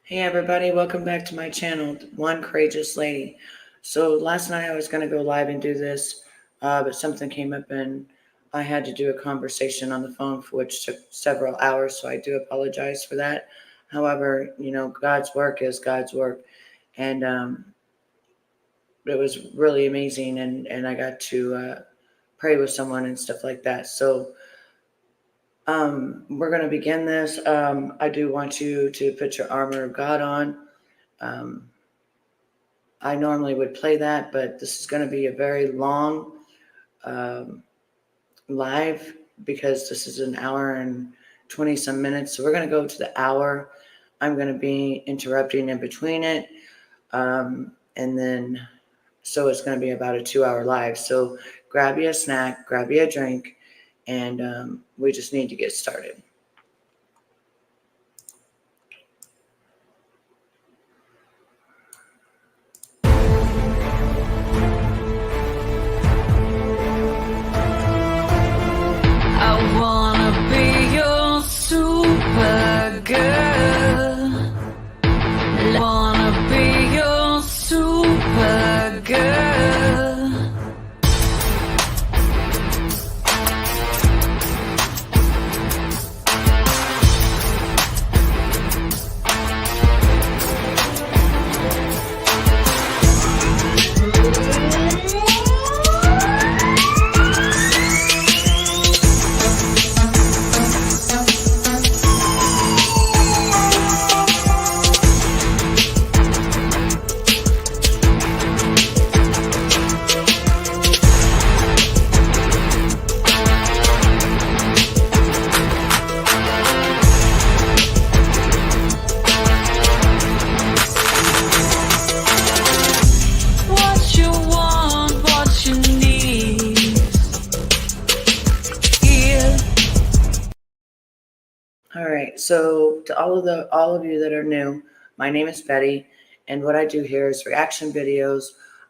Hey everybody, welcome back to my channel, One Courageous Lady. So last night I was going to go live and do this, but something came up and I had to do a conversation on the phone for which took several hours, so I do apologize for that. However, God's work is God's work, and it was really amazing, and I got to pray with someone and stuff like that. So we're going to begin this. I do want you to put your armor of God on. Um, I normally would play that, but this is going to be a very long um, live because this is an hour and 20 some minutes. So we're going to go to the hour. I'm going to be interrupting in between it. And then, so it's going to be about a 2 hour live. So grab you a snack, grab you a drink, and we just need to get started. I wanna be your super girl. I wanna be your super girl. What you want, what you need. Here. All right. So to all of you that are new, my name is Betty, and what I do here is reaction videos.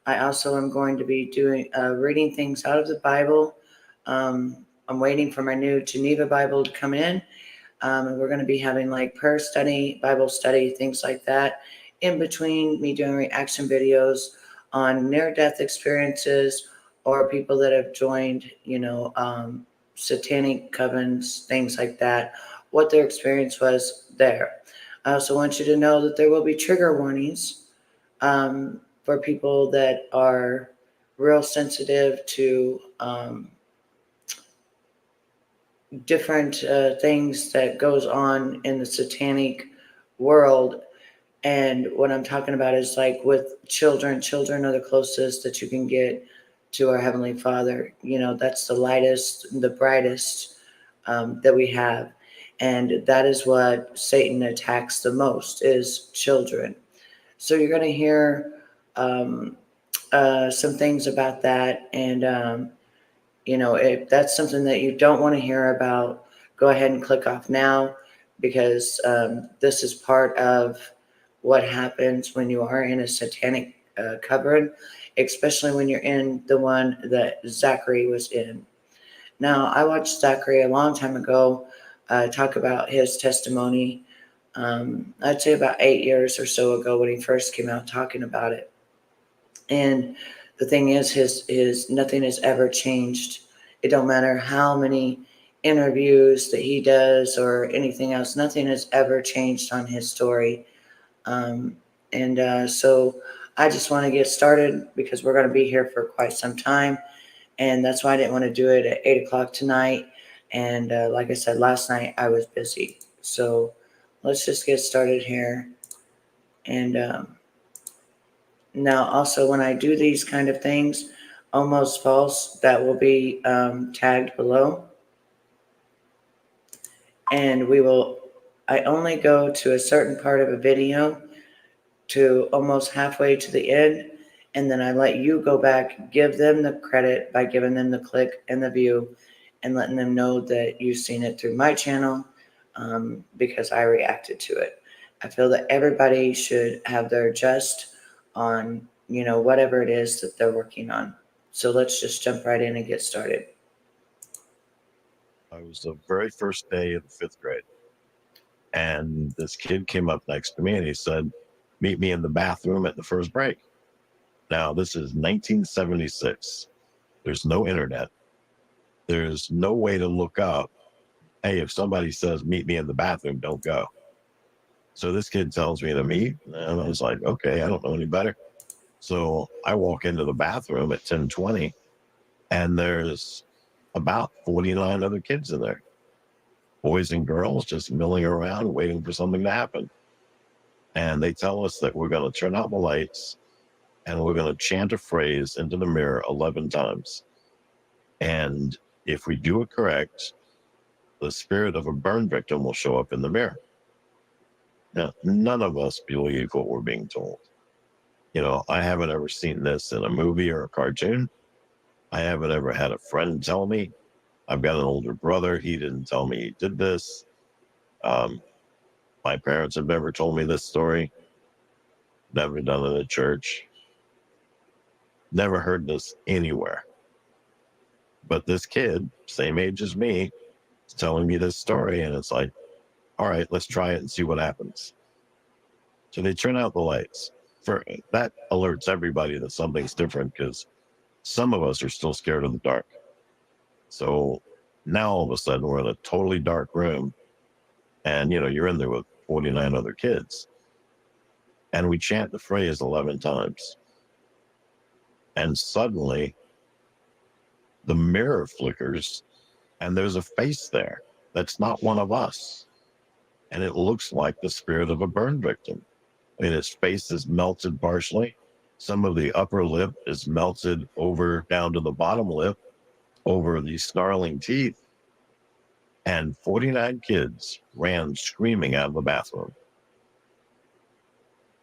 I also am going to be doing reading things out of the Bible. Um, I'm waiting for my new Geneva Bible to come in, and we're going to be having like prayer study, Bible study, things like that. In between me doing reaction videos on near-death experiences or people that have joined, satanic covens, things like that, what their experience was there. I also want you to know that there will be trigger warnings for people that are real sensitive to different things that goes on in the satanic world. And what I'm talking about is like with children. Children are the closest that you can get to our Heavenly Father. That's the lightest, the brightest that we have. And that is what Satan attacks the most is children. So you're going to hear um, some things about that. And, if that's something that you don't want to hear about, go ahead and click off now because this is part of what happens when you are in a satanic covering, especially when you're in the one that Zachary was in. Now, I watched Zachary a long time ago talk about his testimony. I'd say about 8 years or so ago when he first came out talking about it. And the thing is, his nothing has ever changed. It don't matter how many interviews that he does or anything else. Nothing has ever changed on his story. So I just want to get started because we're going to be here for quite some time. And that's why I didn't want to do it at 8 o'clock tonight. And like I said, last night I was busy. So let's just get started here. And now also when I do these kind of things, almost false, that will be tagged below. And I only go to a certain part of a video to almost halfway to the end, and then I let you go back, give them the credit by giving them the click and the view and letting them know that you've seen it through my channel because I reacted to it. I feel that everybody should have their just on, whatever it is that they're working on. So let's just jump right in and get started. I was the very first day of the 5th grade. And this kid came up next to me and he said, meet me in the bathroom at the first break. Now, this is 1976. There's no internet. There's no way to look up, hey, if somebody says, meet me in the bathroom, don't go. So this kid tells me to meet, and I was like, okay, I don't know any better. So I walk into the bathroom at 10:20, and there's about 49 other kids in there, boys and girls just milling around, waiting for something to happen. And they tell us that we're going to turn out the lights and we're going to chant a phrase into the mirror 11 times. And if we do it correct, the spirit of a burn victim will show up in the mirror. Now, none of us believe what we're being told. You know, I haven't ever seen this in a movie or a cartoon. I haven't ever had a friend tell me. I've got an older brother. He didn't tell me he did this. My parents have never told me this story. Never done it at church. Never heard this anywhere. But this kid, same age as me, is telling me this story, and it's like, all right, let's try it and see what happens. So they turn out the lights. That alerts everybody that something's different, because some of us are still scared of the dark. So now all of a sudden we're in a totally dark room, and you're in there with 49 other kids, and we chant the phrase 11 times, and suddenly the mirror flickers and there's a face there that's not one of us, and it looks like the spirit of a burn victim. I mean, his face is melted partially. Some of the upper lip is melted over down to the bottom lip, over the snarling teeth. And 49 kids ran screaming out of the bathroom.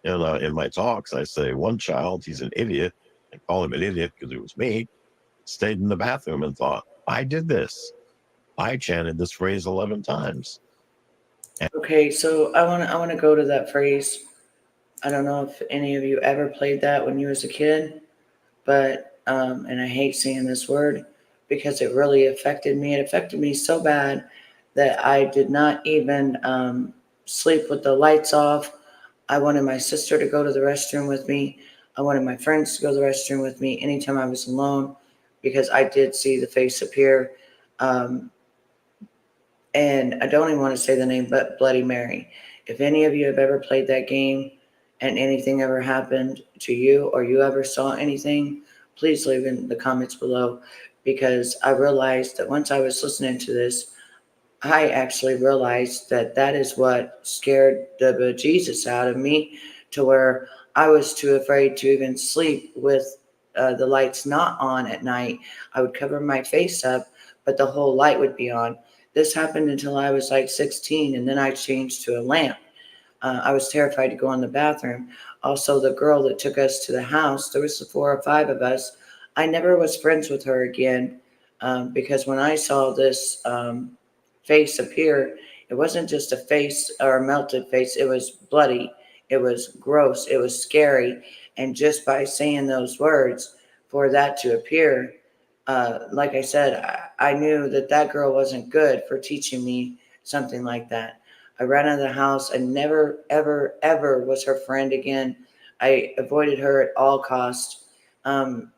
In my talks, I say one child, he's an idiot. I call him an idiot because it was me, stayed in the bathroom and thought, I did this. I chanted this phrase 11 times. Okay, so I want to go to that phrase. I don't know if any of you ever played that when you was a kid, but and I hate saying this word because it really affected me. It affected me so bad that I did not even sleep with the lights off. I wanted my sister to go to the restroom with me. I wanted my friends to go to the restroom with me anytime I was alone, because I did see the face appear. And I don't even want to say the name, but Bloody Mary. If any of you have ever played that game and anything ever happened to you, or you ever saw anything, please leave in the comments below, because I realized that once I was listening to this, I actually realized that that is what scared the bejesus out of me, to where I was too afraid to even sleep with the lights not on at night. I would cover my face up, but the whole light would be on. This happened until I was like 16, and then I changed to a lamp. I was terrified to go in the bathroom. Also, the girl that took us to the house, there was 4 or 5 of us. I never was friends with her again, because when I saw this face appear, it wasn't just a face or a melted face. It was bloody. It was gross. It was scary. And just by saying those words, for that to appear, like I said, I knew that that girl wasn't good for teaching me something like that. I ran out of the house and never, ever, ever was her friend again. I avoided her at all costs. And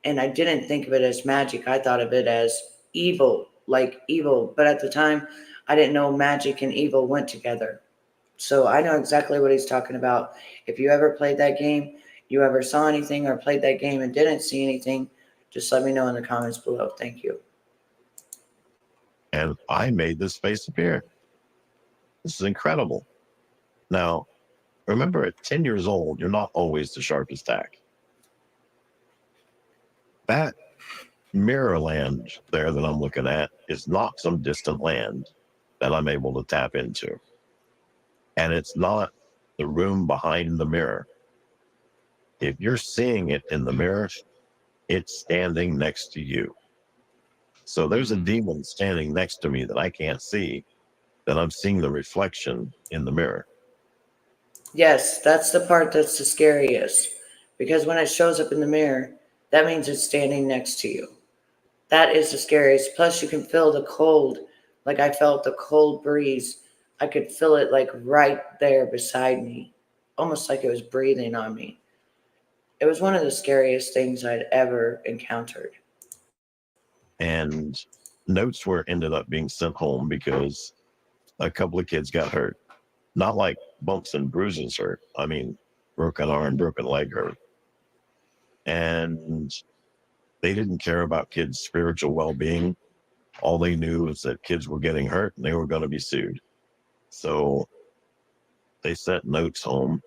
I didn't think of it as magic. I thought of it as evil, like evil. But at the time, I didn't know magic and evil went together. So I know exactly what he's talking about. If you ever played that game, you ever saw anything or played that game and didn't see anything, just let me know in the comments below. Thank you. And I made this face appear. This is incredible. Now, remember, at 10 years old, you're not always the sharpest tack. That mirror land there that I'm looking at is not some distant land that I'm able to tap into. And it's not the room behind the mirror. If you're seeing it in the mirror, it's standing next to you. So there's a demon standing next to me that I can't see, that I'm seeing the reflection in the mirror. Yes, that's the part that's the scariest, because when it shows up in the mirror, that means it's standing next to you. That is the scariest. Plus, you can feel the cold, like I felt the cold breeze. I could feel it like right there beside me, almost like it was breathing on me. It was one of the scariest things I'd ever encountered. And notes were ended up being sent home because a couple of kids got hurt. Not like bumps and bruises hurt. I mean, broken arm, broken leg hurt. And they didn't care about kids' spiritual well-being. All they knew was that kids were getting hurt and they were going to be sued. So they sent notes home,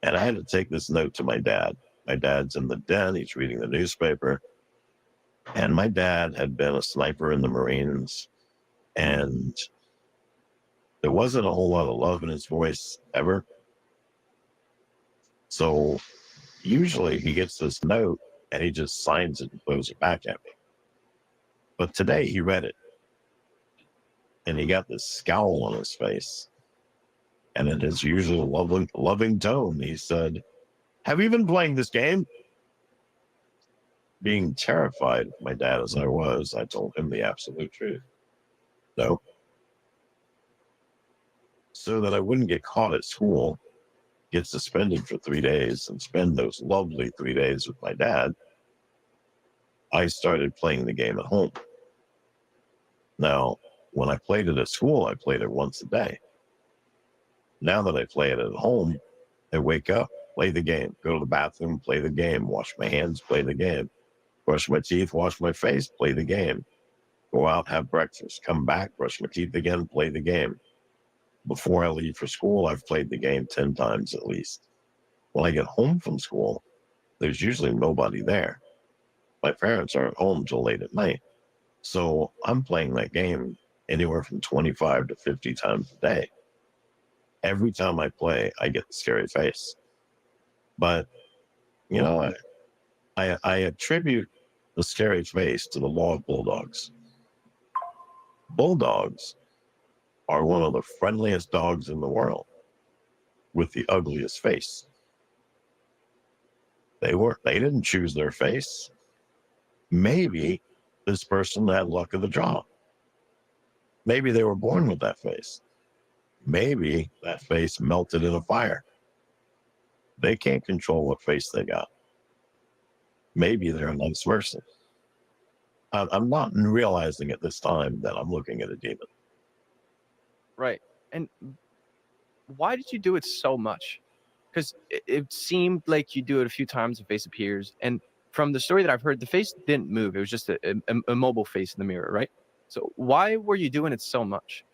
and I had to take this note to my dad. My dad's in the den. He's reading the newspaper. And my dad had been a sniper in the Marines, and there wasn't a whole lot of love in his voice ever. So usually he gets this note and he just signs it and throws it back at me. But today he read it and he got this scowl on his face. And in his usual loving tone, he said, "Have you been playing this game?" Being terrified of my dad as I was, I told him the absolute truth. No. So that I wouldn't get caught at school, get suspended for 3 days, and spend those lovely 3 days with my dad, I started playing the game at home. Now, when I played it at school, I played it once a day. Now that I play it at home, I wake up, play the game, go to the bathroom, play the game, wash my hands, play the game, brush my teeth, wash my face, play the game, go out, have breakfast, come back, brush my teeth again, play the game. Before I leave for school, I've played the game 10 times at least. When I get home from school, there's usually nobody there. My parents aren't home till late at night. So I'm playing that game anywhere from 25 to 50 times a day. Every time I play, I get the scary face. But, you know, I attribute the scary face to the law of bulldogs. Bulldogs are one of the friendliest dogs in the world with the ugliest face. They didn't choose their face. Maybe this person had luck of the draw. Maybe they were born with that face. Maybe that face melted in a fire. They can't control what face they got. Maybe they're a nice person. I'm not realizing at this time that I'm looking at a demon. Right. And why did you do it so much? Because it seemed like you do it a few times, the face appears. And from the story that I've heard, the face didn't move. It was just a mobile face in the mirror, right? So why were you doing it so much?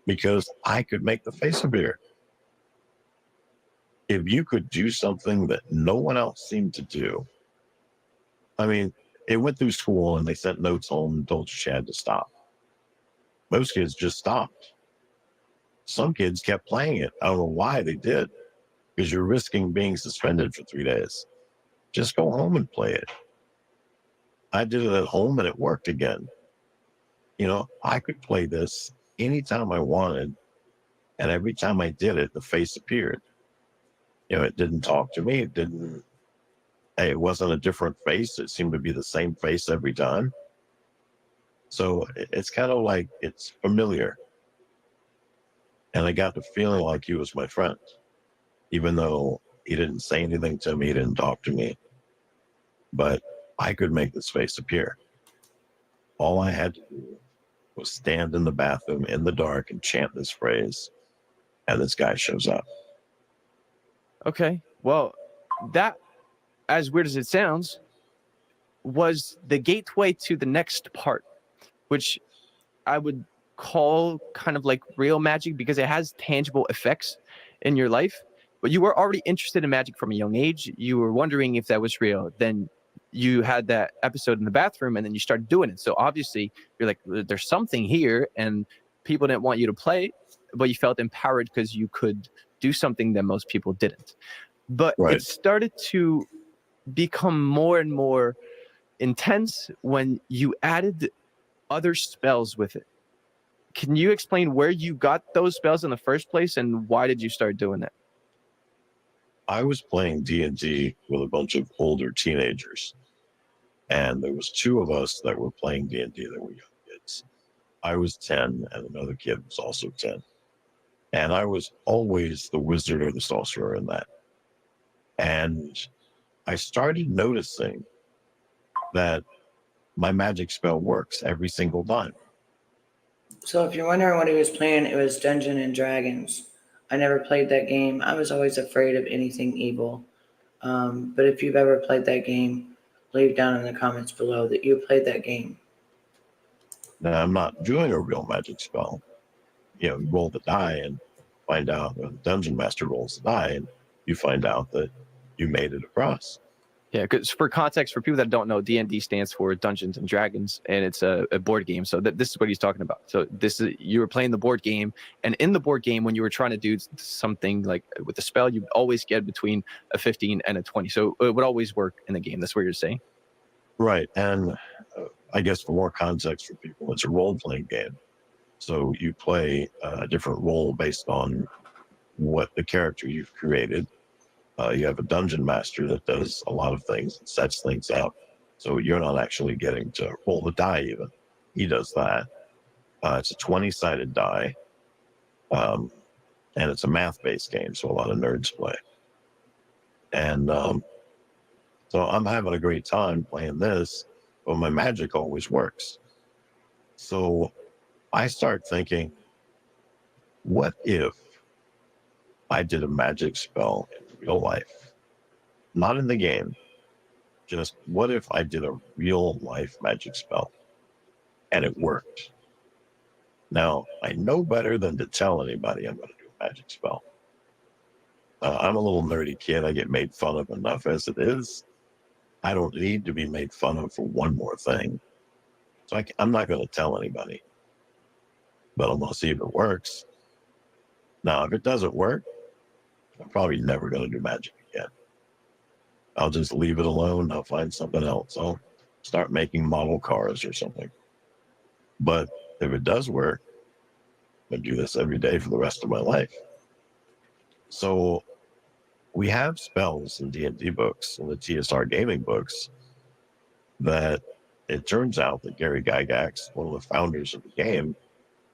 Because I could make the face appear. If you could do something that no one else seemed to do, I mean, it went through school and they sent notes home and told you she had to stop. Most kids just stopped. Some kids kept playing it. I don't know why they did, because you're risking being suspended for 3 days. Just go home and play it. I did it at home and it worked again. You know, I could play this anytime I wanted, and every time I did it, the face appeared. You know, it didn't talk to me. It wasn't a different face. It seemed to be the same face every time. So it's kind of like it's familiar. And I got the feeling like he was my friend, even though he didn't say anything to me, he didn't talk to me. But I could make this face appear. All I had to do was stand in the bathroom in the dark and chant this phrase, and this guy shows up. Okay. Well, that, as weird as it sounds, was the gateway to the next part, which I would call kind of like real magic, because it has tangible effects in your life. But you were already interested in magic from a young age. You were wondering if that was real. Then you had that episode in the bathroom, and then you started doing it. So obviously you're like, there's something here, and people didn't want you to play, but you felt empowered because you could do something that most people didn't. But Right. It started to become more and more intense when you added other spells with it. Can you explain where you got those spells in the first place, and why did you start doing that? I was playing D&D with a bunch of older teenagers, and there was 2 of us that were playing D&D that were young kids. I was 10 and another kid was also 10. And I was always the wizard or the sorcerer in that. And I started noticing that my magic spell works every single time. So if you're wondering what he was playing, it was Dungeons and Dragons. I never played that game. I was always afraid of anything evil. But if you've ever played that game, leave down in the comments below that you played that game. Now, I'm not doing a real magic spell. You roll the die and find out, the dungeon master rolls the die and you find out that you made it across. Yeah, because for context, for people that don't know, D&D stands for Dungeons and Dragons, and it's a board game. So this is what he's talking about. So this is, you were playing the board game, and in the board game, when you were trying to do something like with the spell, you always get between a 15 and a 20. So it would always work in the game. That's what you're saying. Right. And I guess for more context for people, it's a role-playing game. So you play a different role based on what the character you've created. You have a dungeon master that does a lot of things and sets things up. So you're not actually getting to roll the die even. He does that. It's a 20-sided die. And it's a math-based game, so a lot of nerds play. And so I'm having a great time playing this, but my magic always works. So I start thinking, what if I did a magic spell in real life? Not in the game. Just what if I did a real life magic spell and it worked? Now, I know better than to tell anybody I'm going to do a magic spell. I'm a little nerdy kid. I get made fun of enough as it is. I don't need to be made fun of for one more thing. So I'm not going to tell anybody. But I'm going to see if it works. Now, if it doesn't work, I'm probably never going to do magic again. I'll just leave it alone. I'll find something else. I'll start making model cars or something. But if it does work, I'm going to do this every day for the rest of my life. So we have spells in D&D books and the TSR gaming books that it turns out that Gary Gygax, one of the founders of the game,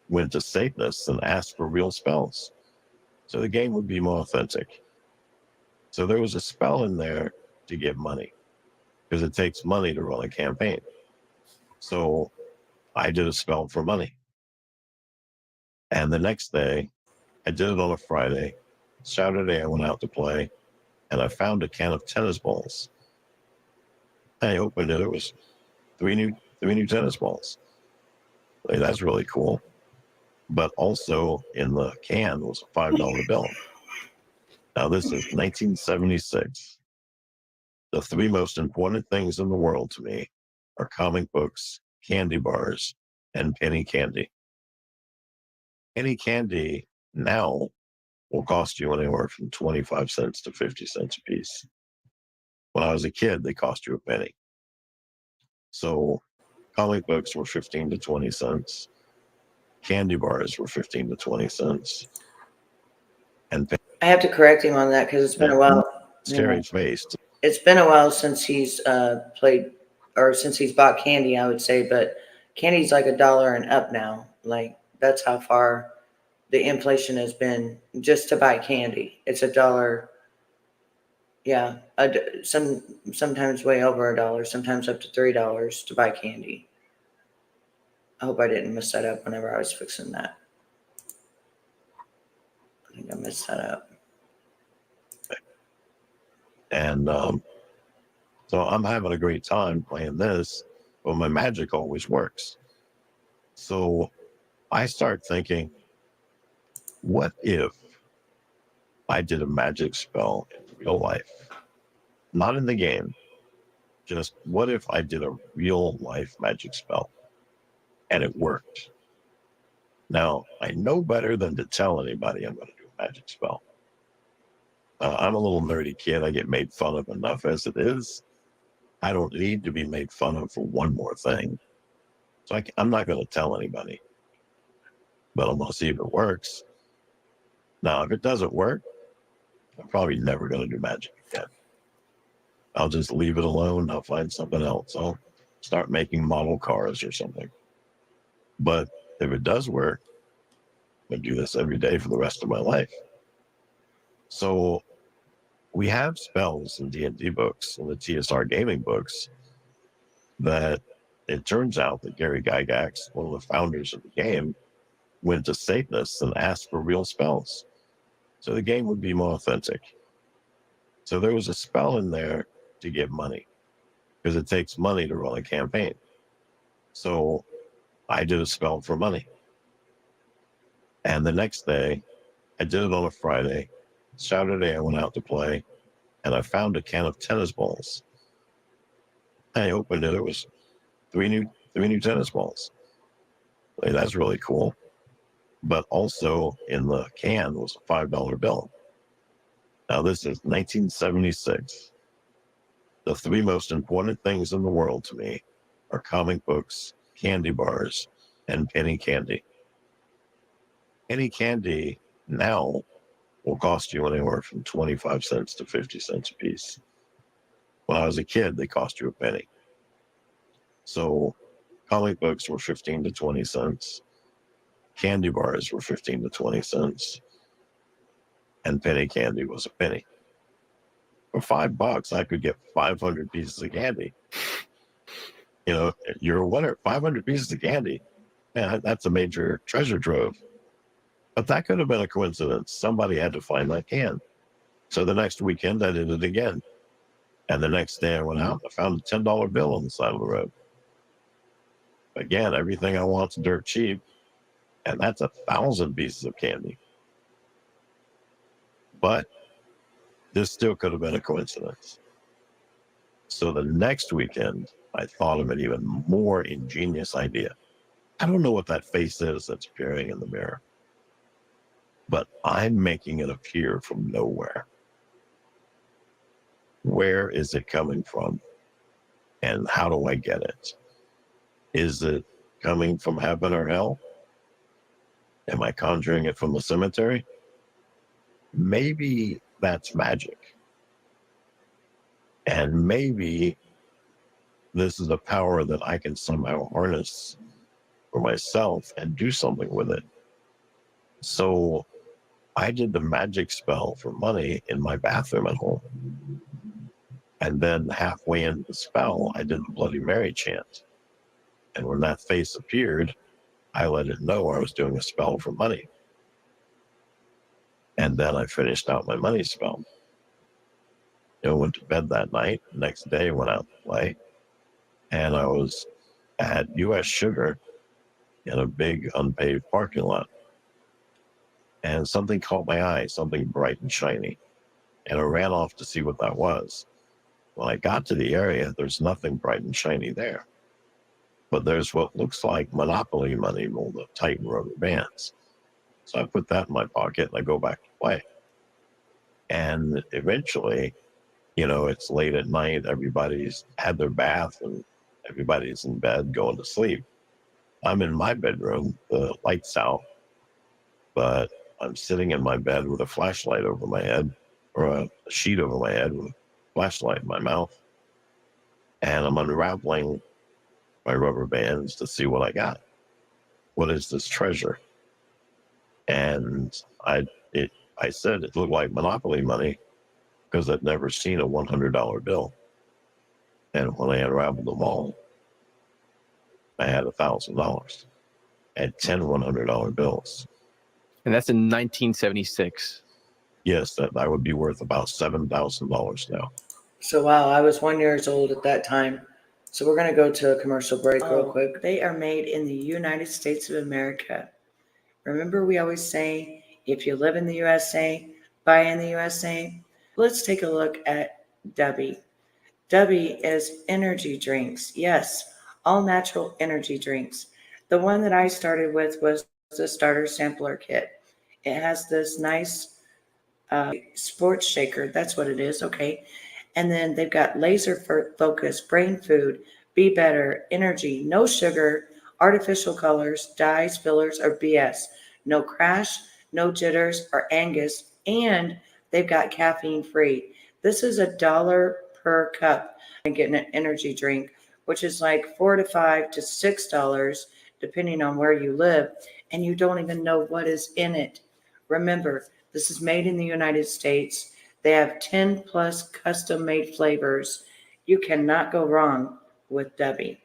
went to Satanists and asked for real spells. So the game would be more authentic. So there was a spell in there to get money because it takes money to run a campaign. So I did a spell for money. And the next day, I did it on a Friday. Saturday, I went out to play and I found a can of tennis balls. I opened it. It was three new tennis balls. Like, that's really cool. But also in the can was a $5 bill. Now, this is 1976. The three most important things in the world to me are comic books, candy bars, and penny candy. Penny candy now will cost you anywhere from 25 cents to 50 cents a piece. When I was a kid, they cost you a penny. So comic books were 15 to 20 cents. Candy bars were 15 to 20 cents. And I have to correct him on that because it's been a while. scary face. It's been a while since he's played or since he's bought candy, I would say, but candy's like $1 and up now. Like, that's how far the inflation has been just to buy candy. It's $1. Yeah, sometimes way over $1, sometimes up to $3 to buy candy. I hope I didn't mess that up whenever I was fixing that. I think I messed that up. And so I'm having a great time playing this, but my magic always works. So I start thinking, what if I did a magic spell in real life? Not in the game. Just what if I did a real life magic spell and it worked? Now, I know better than to tell anybody I'm going to do a magic spell. I'm a little nerdy kid. I get made fun of enough as it is. I don't need to be made fun of for one more thing. So I'm not going to tell anybody. But I'm going to see if it works. Now, if it doesn't work, I'm probably never going to do magic again. I'll just leave it alone. I'll find something else. I'll start making model cars or something. But if it does work, I'm going to do this every day for the rest of my life. So we have spells in D&D books and the TSR gaming books that it turns out that Gary Gygax, one of the founders of the game, went to Satanists and asked for real spells. So the game would be more authentic. So there was a spell in there to get money because it takes money to run a campaign. So I did a spell for money. And the next day, I did it on a Friday. Saturday, I went out to play and I found a can of tennis balls. I opened it. It was three new tennis balls. Like, that's really cool. But also in the can was a $5 bill. Now, this is 1976. The three most important things in the world to me are comic books, candy bars, and penny candy. Penny candy now will cost you anywhere from 25 cents to 50 cents a piece. When I was a kid, they cost you a penny. So comic books were 15 to 20 cents. Candy bars were 15 to 20 cents. And penny candy was a penny. For $5, I could get 500 pieces of candy. You know, you're a winner. 500 pieces of candy. Man, that's a major treasure trove. But that could have been a coincidence. Somebody had to find that can. So the next weekend, I did it again. And the next day I went out and I found a $10 bill on the side of the road. Again, everything I want's dirt cheap. And that's 1,000 pieces of candy. But this still could have been a coincidence. So the next weekend, I thought of an even more ingenious idea. I don't know what that face is that's appearing in the mirror, but I'm making it appear from nowhere. Where is it coming from? And how do I get it? Is it coming from heaven or hell? Am I conjuring it from the cemetery? Maybe that's magic. And maybe this is a power that I can somehow harness for myself and do something with it. So I did the magic spell for money in my bathroom at home. And then halfway into the spell, I did the Bloody Mary chant. And when that face appeared, I let it know I was doing a spell for money. And then I finished out my money spell. You know, went to bed that night. Next day, went out to play. And I was at U.S. Sugar in a big unpaved parking lot. And something caught my eye, something bright and shiny. And I ran off to see what that was. When I got to the area, there's nothing bright and shiny there. But there's what looks like Monopoly money rolled up tight in rubber bands. So I put that in my pocket and I go back to play. And eventually, you know, it's late at night, everybody's had their bath and everybody's in bed going to sleep. I'm in my bedroom, the light's out, but I'm sitting in my bed with a flashlight over my head, or a sheet over my head with a flashlight in my mouth. And I'm unraveling my rubber bands to see what I got. What is this treasure? And I said it looked like Monopoly money because I'd never seen a $100 bill. And when I unraveled them all, I had $1,000. I had 10 $100 bills. And that's in 1976. Yes, that would be worth about $7,000 now. So, wow, I was 1 year old at that time. So we're going to go to a commercial break real quick. They are made in the United States of America. Remember, we always say, if you live in the USA, buy in the USA. Let's take a look at Debbie. Debbie is energy drinks. Yes, all natural energy drinks. The one that I started with was the starter sampler kit. It has this nice sports shaker. That's what it is. Okay. And then they've got laser focus, brain food, be better, energy, no sugar, artificial colors, dyes, fillers, or BS. No crash, no jitters or Angus. And they've got caffeine free. This is $1 per cup and getting an energy drink, which is like $4 to $5 to $6 depending on where you live, and you don't even know what is in it. Remember, this is made in the United States. They have 10 plus custom made flavors. You cannot go wrong with Debbie.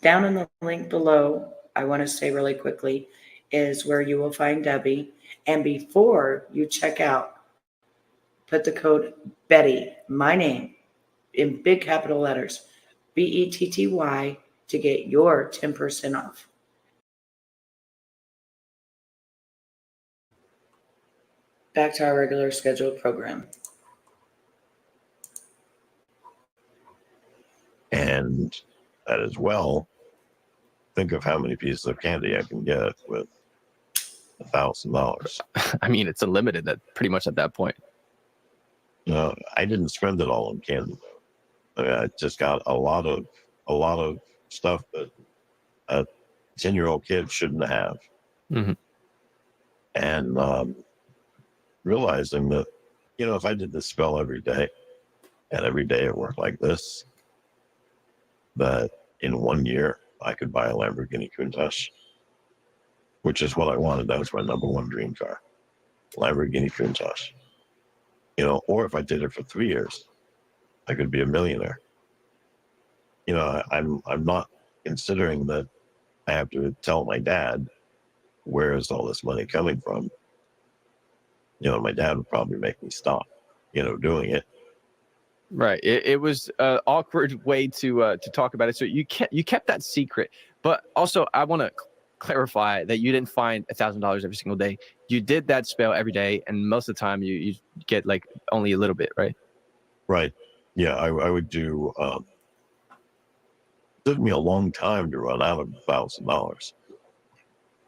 Down in the link below, I want to say really quickly, is where you will find Debbie. And before you check out, put the code Betty, my name, in big capital letters, BETTY, to get your 10% off. Back to our regular scheduled program. And that as well, think of how many pieces of candy I can get with $1,000. I mean, it's unlimited pretty much at that point. No, I didn't spend it all on candy. I mean, I just got a lot of stuff that a 10-year-old kid shouldn't have. Mm-hmm. And realizing that, if I did this spell every day, and every day it worked like this, that in 1 year I could buy a Lamborghini Countach, which is what I wanted. That was my number one dream car, Lamborghini Countach. Or if I did it for 3 years, I could be a millionaire. I'm not considering that I have to tell my dad, where is all this money coming from? My dad would probably make me stop, doing it. Right. It was an awkward way to talk about it. So you kept that secret. But also, I want to clarify that you didn't find $1,000 every single day. You did that spell every day, and most of the time you get like only a little bit, right? Right. Yeah, I would do. It took me a long time to run out of $1,000,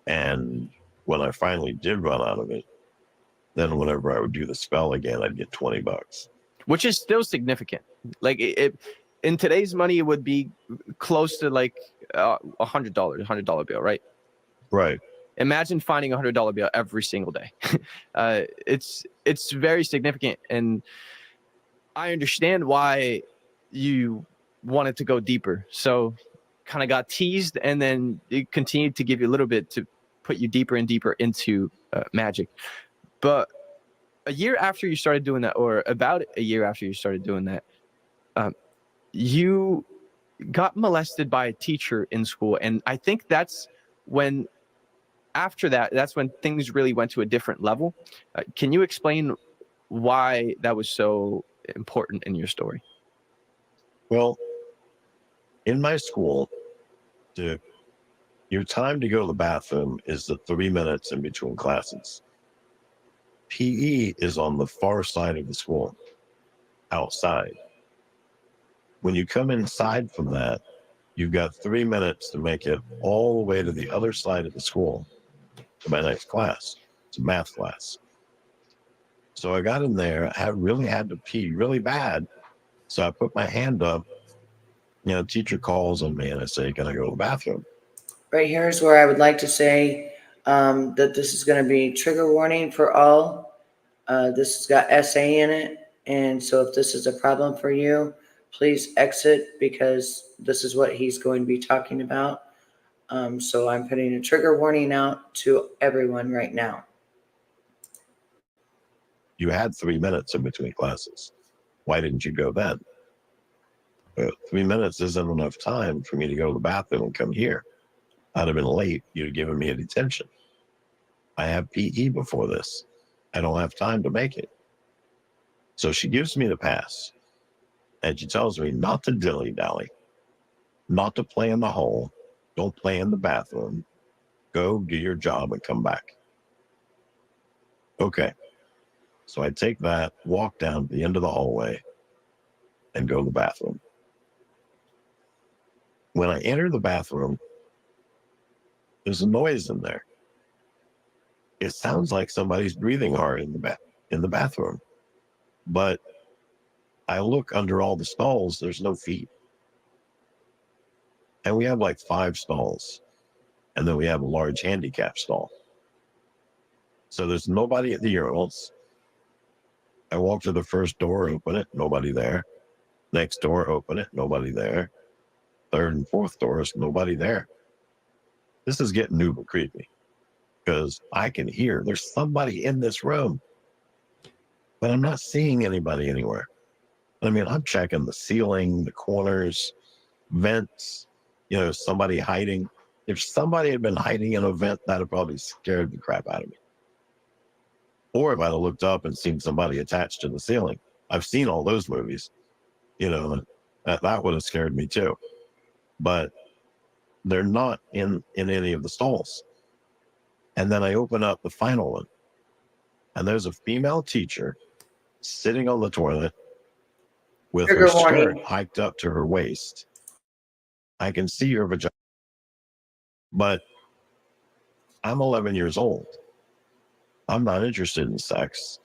and when I finally did run out of it, then whenever I would do the spell again, I'd get $20, which is still significant. Like it in today's money, it would be close to like $100 bill, right? Right. Imagine finding $100 bill every single day. It's very significant, and I understand why you wanted to go deeper. So kind of got teased, and then it continued to give you a little bit to put you deeper and deeper into magic. But a year after you started doing that, or about a year after you started doing that, you got molested by a teacher in school. And I think that's when things really went to a different level. Can you explain why that was so important in your story? Well, in my school, your time to go to the bathroom is the 3 minutes in between classes. PE is on the far side of the school, outside. When you come inside from that, you've got 3 minutes to make it all the way to the other side of the school to my next class. It's a math class. So I got in there. I really had to pee really bad. So I put my hand up. Teacher calls on me and I say, can I go to the bathroom? Right here is where I would like to say that this is going to be trigger warning for all. This has got SA in it. And so if this is a problem for you, please exit, because this is what he's going to be talking about. So I'm putting a trigger warning out to everyone right now. You had 3 minutes in between classes. Why didn't you go then? 3 minutes isn't enough time for me to go to the bathroom and come here. I'd have been late. You'd have given me a detention. I have PE before this. I don't have time to make it. So she gives me the pass, and she tells me not to dilly-dally, not to play in the hole, don't play in the bathroom, go do your job and come back. Okay. So I take that, walk down to the end of the hallway, and go to the bathroom. When I enter the bathroom, there's a noise in there. It sounds like somebody's breathing hard in the bathroom. But I look under all the stalls, there's no feet. And we have like 5 stalls. And then we have a large handicap stall. So there's nobody at the urinals. I walk to the first door, open it, nobody there. Next door, open it, nobody there. Third and fourth doors, nobody there. this is getting uber creepy because I can hear there's somebody in this room, but I'm not seeing anybody anywhere. I mean, I'm checking the ceiling, the corners, vents, somebody hiding. If somebody had been hiding in a vent, that'd have probably scared the crap out of me. Or if I'd have looked up and seen somebody attached to the ceiling. I've seen all those movies, that would have scared me too. But they're not in any of the stalls. And then I open up the final one, and there's a female teacher sitting on the toilet with her Trigger skirt warning. hiked up to her waist. I can see her vagina, but I'm 11 years old. I'm not interested in sex,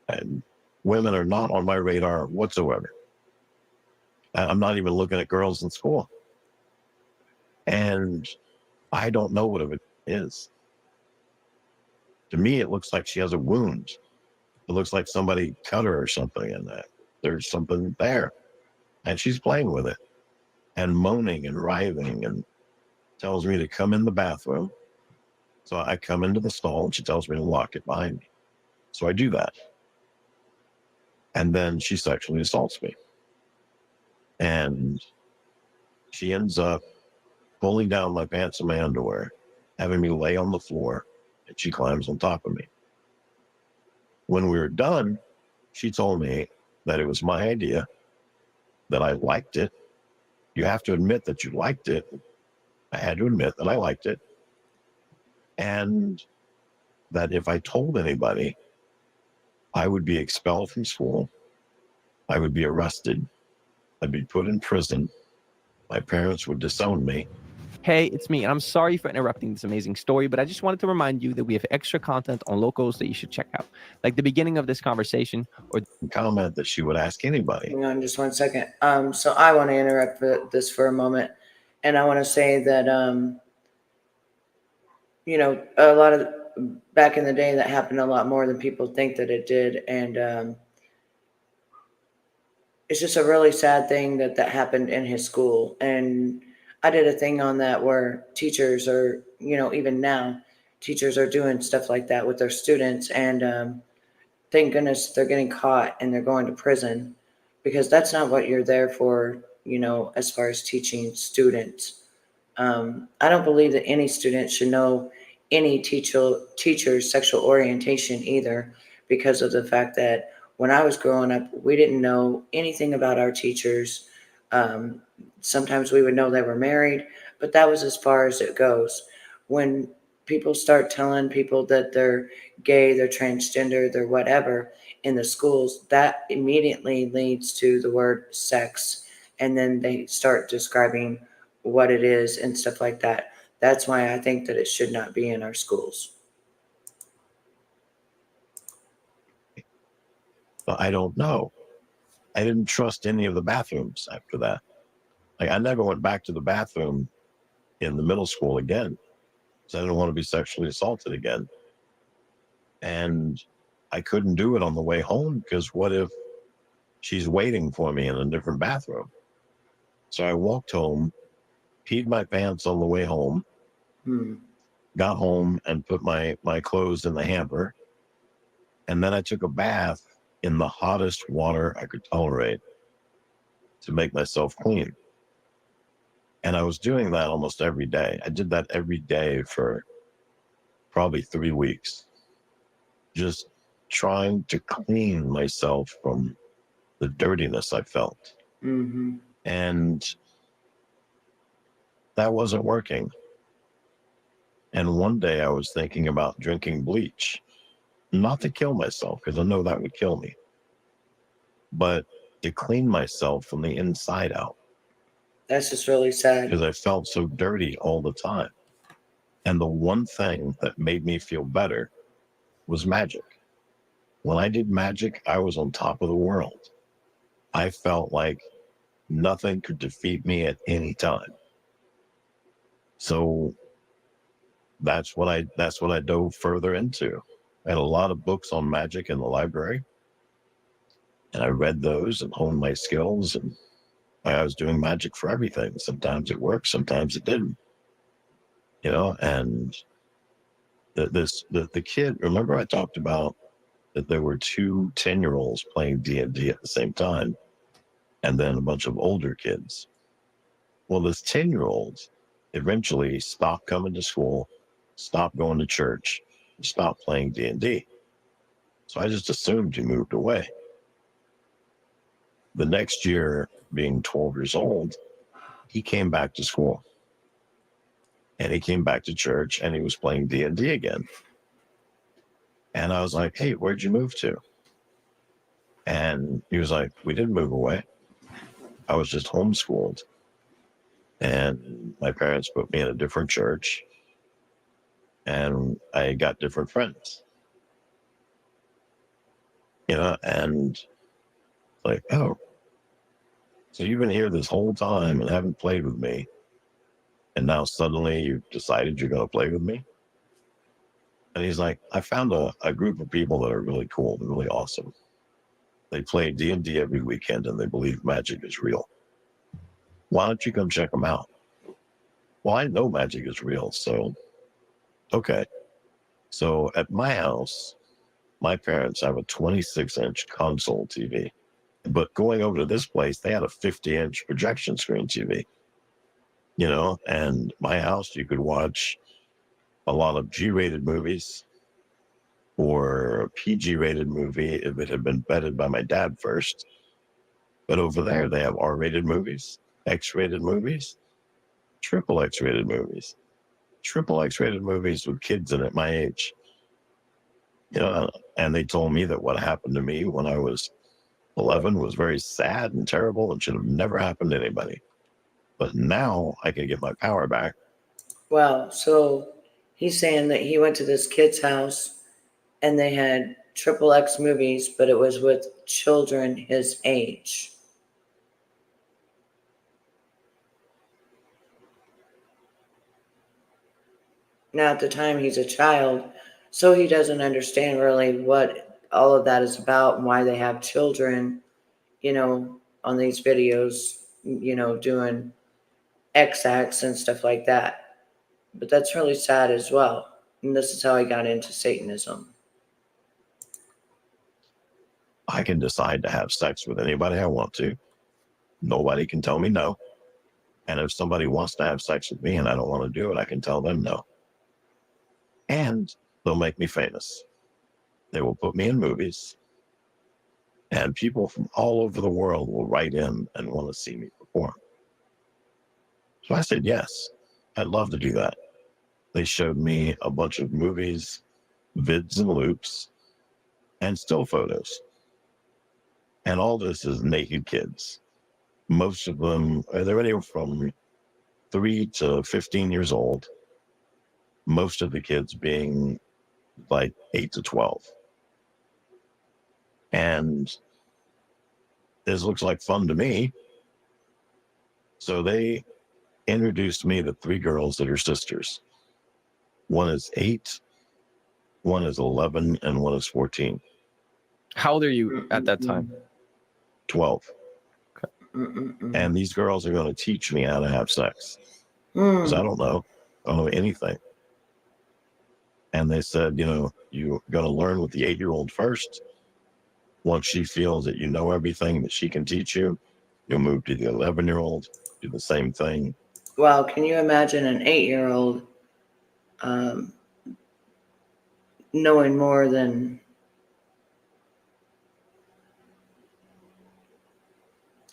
and women are not on my radar whatsoever. I'm not even looking at girls in school. And I don't know what it is. To me, it looks like she has a wound. It looks like somebody cut her or something, and there's something there. And she's playing with it and moaning and writhing and tells me to come in the bathroom. So I come into the stall and she tells me to lock it behind me. So I do that. And then she sexually assaults me. And she ends up pulling down my pants and my underwear, having me lay on the floor, and she climbs on top of me. When we were done, she told me that it was my idea, that I liked it. You have to admit that you liked it. I had to admit that I liked it. And that if I told anybody, I would be expelled from school. I would be arrested. I'd be put in prison. My parents would disown me. Hey, it's me, and I'm sorry for interrupting this amazing story, but I just wanted to remind you that we have extra content on Locals that you should check out, like the beginning of this conversation or Comment that she would ask anybody. Hang on just one second. So I want to interrupt this for a moment. And I want to say that, a lot of back in the day that happened a lot more than people think that it did. And it's just a really sad thing that happened in his school. And I did a thing on that where teachers are, even now, teachers are doing stuff like that with their students. And thank goodness they're getting caught and they're going to prison, because that's not what you're there for, as far as teaching students. I don't believe that any student should know any teacher's sexual orientation either, because of the fact that when I was growing up, we didn't know anything about our teachers. Sometimes we would know they were married, but that was as far as it goes. When people start telling people that they're gay, they're transgender, they're whatever in the schools, that immediately leads to the word sex. And then they start describing what it is and stuff like that. That's why I think that it should not be in our schools. But I don't know. I didn't trust any of the bathrooms after that. Like, I never went back to the bathroom in the middle school again, because I didn't want to be sexually assaulted again. And I couldn't do it on the way home, because what if she's waiting for me in a different bathroom? So I walked home, peed my pants on the way home, got home and put my clothes in the hamper. And then I took a bath in the hottest water I could tolerate to make myself clean. And I was doing that almost every day. I did that every day for probably 3 weeks, just trying to clean myself from the dirtiness I felt. Mm-hmm. And that wasn't working. And one day I was thinking about drinking bleach, not to kill myself, because I know that would kill me, but to clean myself from the inside out. That's just really sad. Because I felt so dirty all the time. And the one thing that made me feel better was magic. When I did magic, I was on top of the world. I felt like nothing could defeat me at any time. So that's what I dove further into. I had a lot of books on magic in the library, and I read those and honed my skills, and I was doing magic for everything. Sometimes it worked, sometimes it didn't. and the kid, remember I talked about that there were two 10-year-olds playing D&D at the same time, and then a bunch of older kids. Well, this 10-year-old eventually stopped coming to school, stopped going to church, stopped playing D&D. So I just assumed he moved away. The next year, being 12 years old, he came back to school. And he came back to church and he was playing D&D again. And I was like, hey, where'd you move to? And he was like, we didn't move away. I was just homeschooled. And my parents put me in a different church. And I got different friends. And like, oh, so you've been here this whole time and haven't played with me. And now suddenly you've decided you're going to play with me? And he's like, I found a group of people that are really cool and really awesome. They play D&D every weekend and they believe magic is real. Why don't you come check them out? Well, I know magic is real, so okay. So at my house, my parents have a 26-inch console TV. But going over to this place, they had a 50-inch projection screen TV. And my house, you could watch a lot of G-rated movies or a PG-rated movie if it had been vetted by my dad first. But over there, they have R-rated movies, X-rated movies, triple X-rated movies, triple X-rated movies with kids in it my age. And they told me that what happened to me when I was 11 was very sad and terrible and should have never happened to anybody. But now I can get my power back. Wow. So he's saying that he went to this kid's house and they had triple X movies, but it was with children his age. Now, at the time, he's a child, so he doesn't understand really what all of that is about and why they have children, on these videos, doing X acts and stuff like that. But that's really sad as well. And this is how I got into Satanism. I can decide to have sex with anybody I want to. Nobody can tell me no. And if somebody wants to have sex with me and I don't want to do it, I can tell them no. And they'll make me famous. They will put me in movies. And people from all over the world will write in and want to see me perform. So I said, yes, I'd love to do that. They showed me a bunch of movies, vids and loops, and still photos. And all this is naked kids. Most of them, they're anywhere from 3 to 15 years old. Most of the kids being like 8 to 12. And this looks like fun to me. So they introduced me to 3 girls that are sisters. One is 8, one is 11, and one is 14. How old are you at that time? 12. And these girls are going to teach me how to have sex. Because I don't know anything. And they said, you're going to learn with the 8-year-old first. Once she feels that you know everything that she can teach you, you'll move to the 11-year-old, do the same thing. Wow, can you imagine an 8-year-old knowing more than...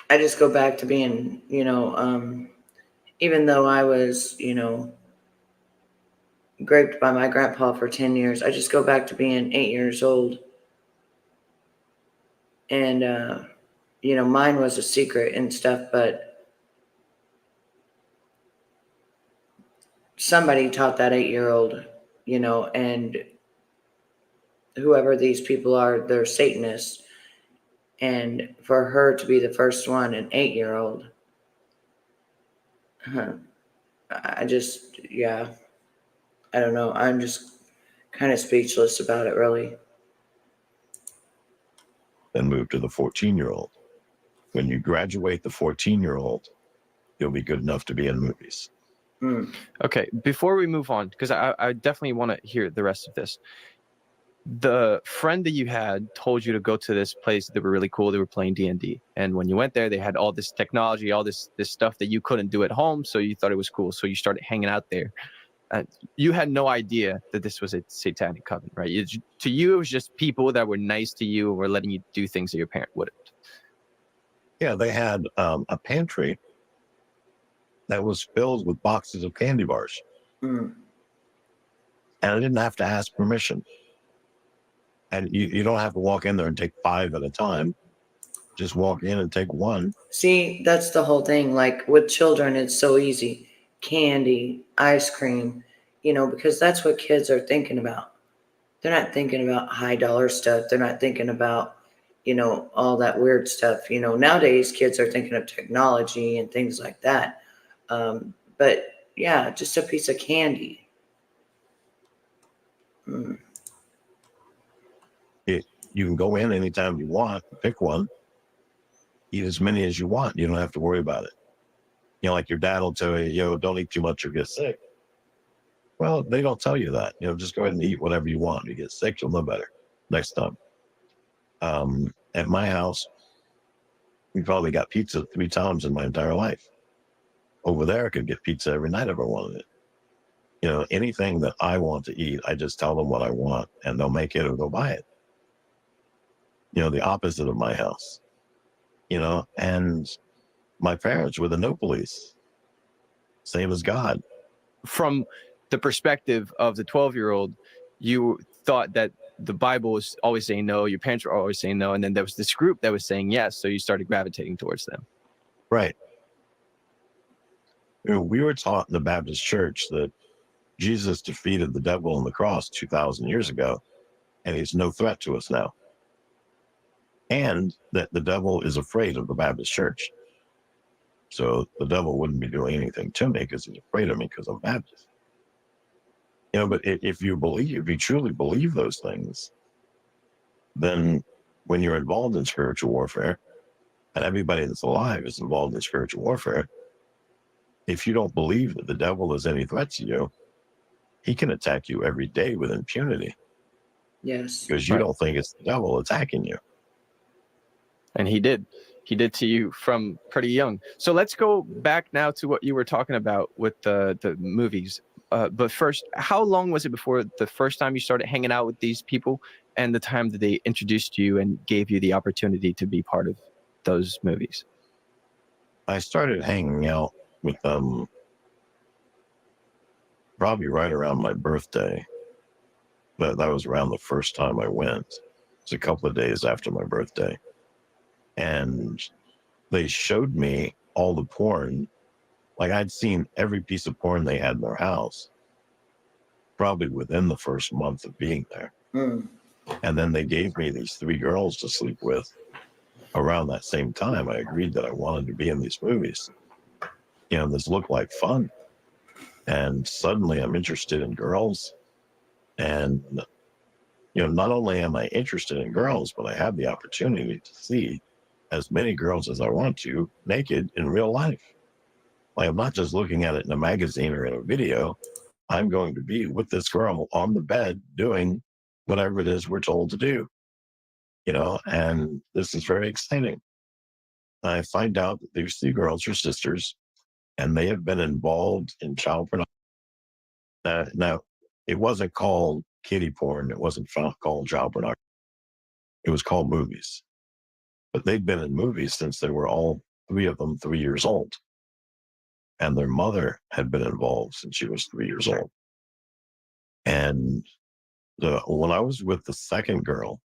I just go back to being, even though I was, raped by my grandpa for 10 years, I just go back to being 8 years old. And, mine was a secret and stuff, but somebody taught that 8-year-old, and whoever these people are, they're Satanists. And for her to be the first one, an 8-year-old, I just, I don't know. I'm just kind of speechless about it, really. Then move to the 14-year-old. When you graduate the 14-year-old, you'll be good enough to be in movies. Mm. Okay, before we move on, because I definitely want to hear the rest of this. The friend that you had told you to go to this place that were really cool. They were playing D&D, and when you went there, they had all this technology, all this stuff that you couldn't do at home. So you thought it was cool. So you started hanging out there. You had no idea that this was a satanic coven, right? To you, it was just people that were nice to you and were letting you do things that your parent wouldn't. Yeah, they had a pantry that was filled with boxes of candy bars, Mm. and I didn't have to ask permission. And you don't have to walk in there and take 5 at a time. Just walk in and take one. See, that's the whole thing. Like with children, it's so easy. Candy, ice cream, because that's what kids are thinking about. They're not thinking about high dollar stuff. They're not thinking about, all that weird stuff. Nowadays kids are thinking of technology and things like that. But yeah, just a piece of candy. Mm. You can go in anytime you want, pick one, eat as many as you want. You don't have to worry about it. Like your dad will tell you, don't eat too much or get sick. Well, they don't tell you that. Just go ahead and eat whatever you want. You get sick, you'll know better next time. At my house, we probably got pizza 3 times in my entire life. Over there, I could get pizza every night if I wanted it. Anything that I want to eat, I just tell them what I want and they'll make it or they'll buy it. The opposite of my house, and my parents were the no police, same as God. From the perspective of the 12-year-old, you thought that the Bible was always saying no, your parents were always saying no, and then there was this group that was saying yes, so you started gravitating towards them. Right. We were taught in the Baptist church that Jesus defeated the devil on the cross 2,000 years ago, and he's no threat to us now. And that the devil is afraid of the Baptist church. So the devil wouldn't be doing anything to me because he's afraid of me because I'm Baptist. But if you truly believe those things, then when you're involved in spiritual warfare, and everybody that's alive is involved in spiritual warfare, if you don't believe that the devil is any threat to you, he can attack you every day with impunity. Yes. Because you Right. don't think it's the devil attacking you. And he did to you from pretty young. So let's go back now to what you were talking about with the movies. But first, how long was it before the first time you started hanging out with these people and the time that they introduced you and gave you the opportunity to be part of those movies? I started hanging out with them probably right around my birthday. But that was around the first time I went. It's a couple of days after my birthday. And they showed me all the porn. Like I'd seen every piece of porn they had in their house, probably within the first month of being there. Mm. And then they gave me these 3 girls to sleep with. Around that same time, I agreed that I wanted to be in these movies. This looked like fun. And suddenly I'm interested in girls. And, not only am I interested in girls, but I have the opportunity to see as many girls as I want to naked in real life. Like I'm not just looking at it in a magazine or in a video. I'm going to be with this girl on the bed doing whatever it is we're told to do, and this is very exciting. I find out that these 2 girls are sisters and they have been involved in child pornography. Now, it wasn't called kiddie porn. It wasn't called child pornography. It was called movies. But they'd been in movies since they were all 3 of them 3 years old. And their mother had been involved since she was 3 years old. And when I was with the second girl,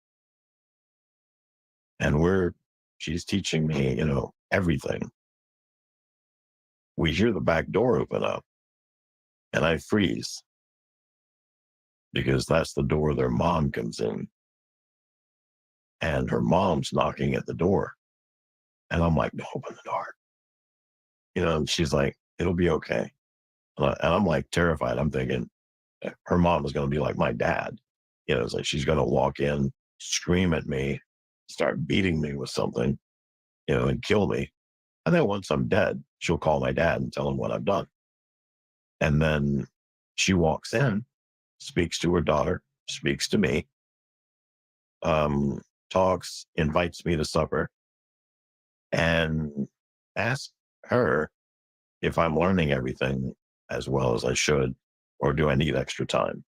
and she's teaching me, everything, we hear the back door open up and I freeze because that's the door their mom comes in. And her mom's knocking at the door. And I'm like, don't open the door. And she's like, it'll be okay. And I'm like terrified. I'm thinking her mom is going to be like my dad. It's like she's going to walk in, scream at me, start beating me with something, and kill me. And then once I'm dead, she'll call my dad and tell him what I've done. And then she walks in, speaks to her daughter, speaks to me, talks, invites me to supper, and asks her if I'm learning everything as well as I should, or do I need extra time?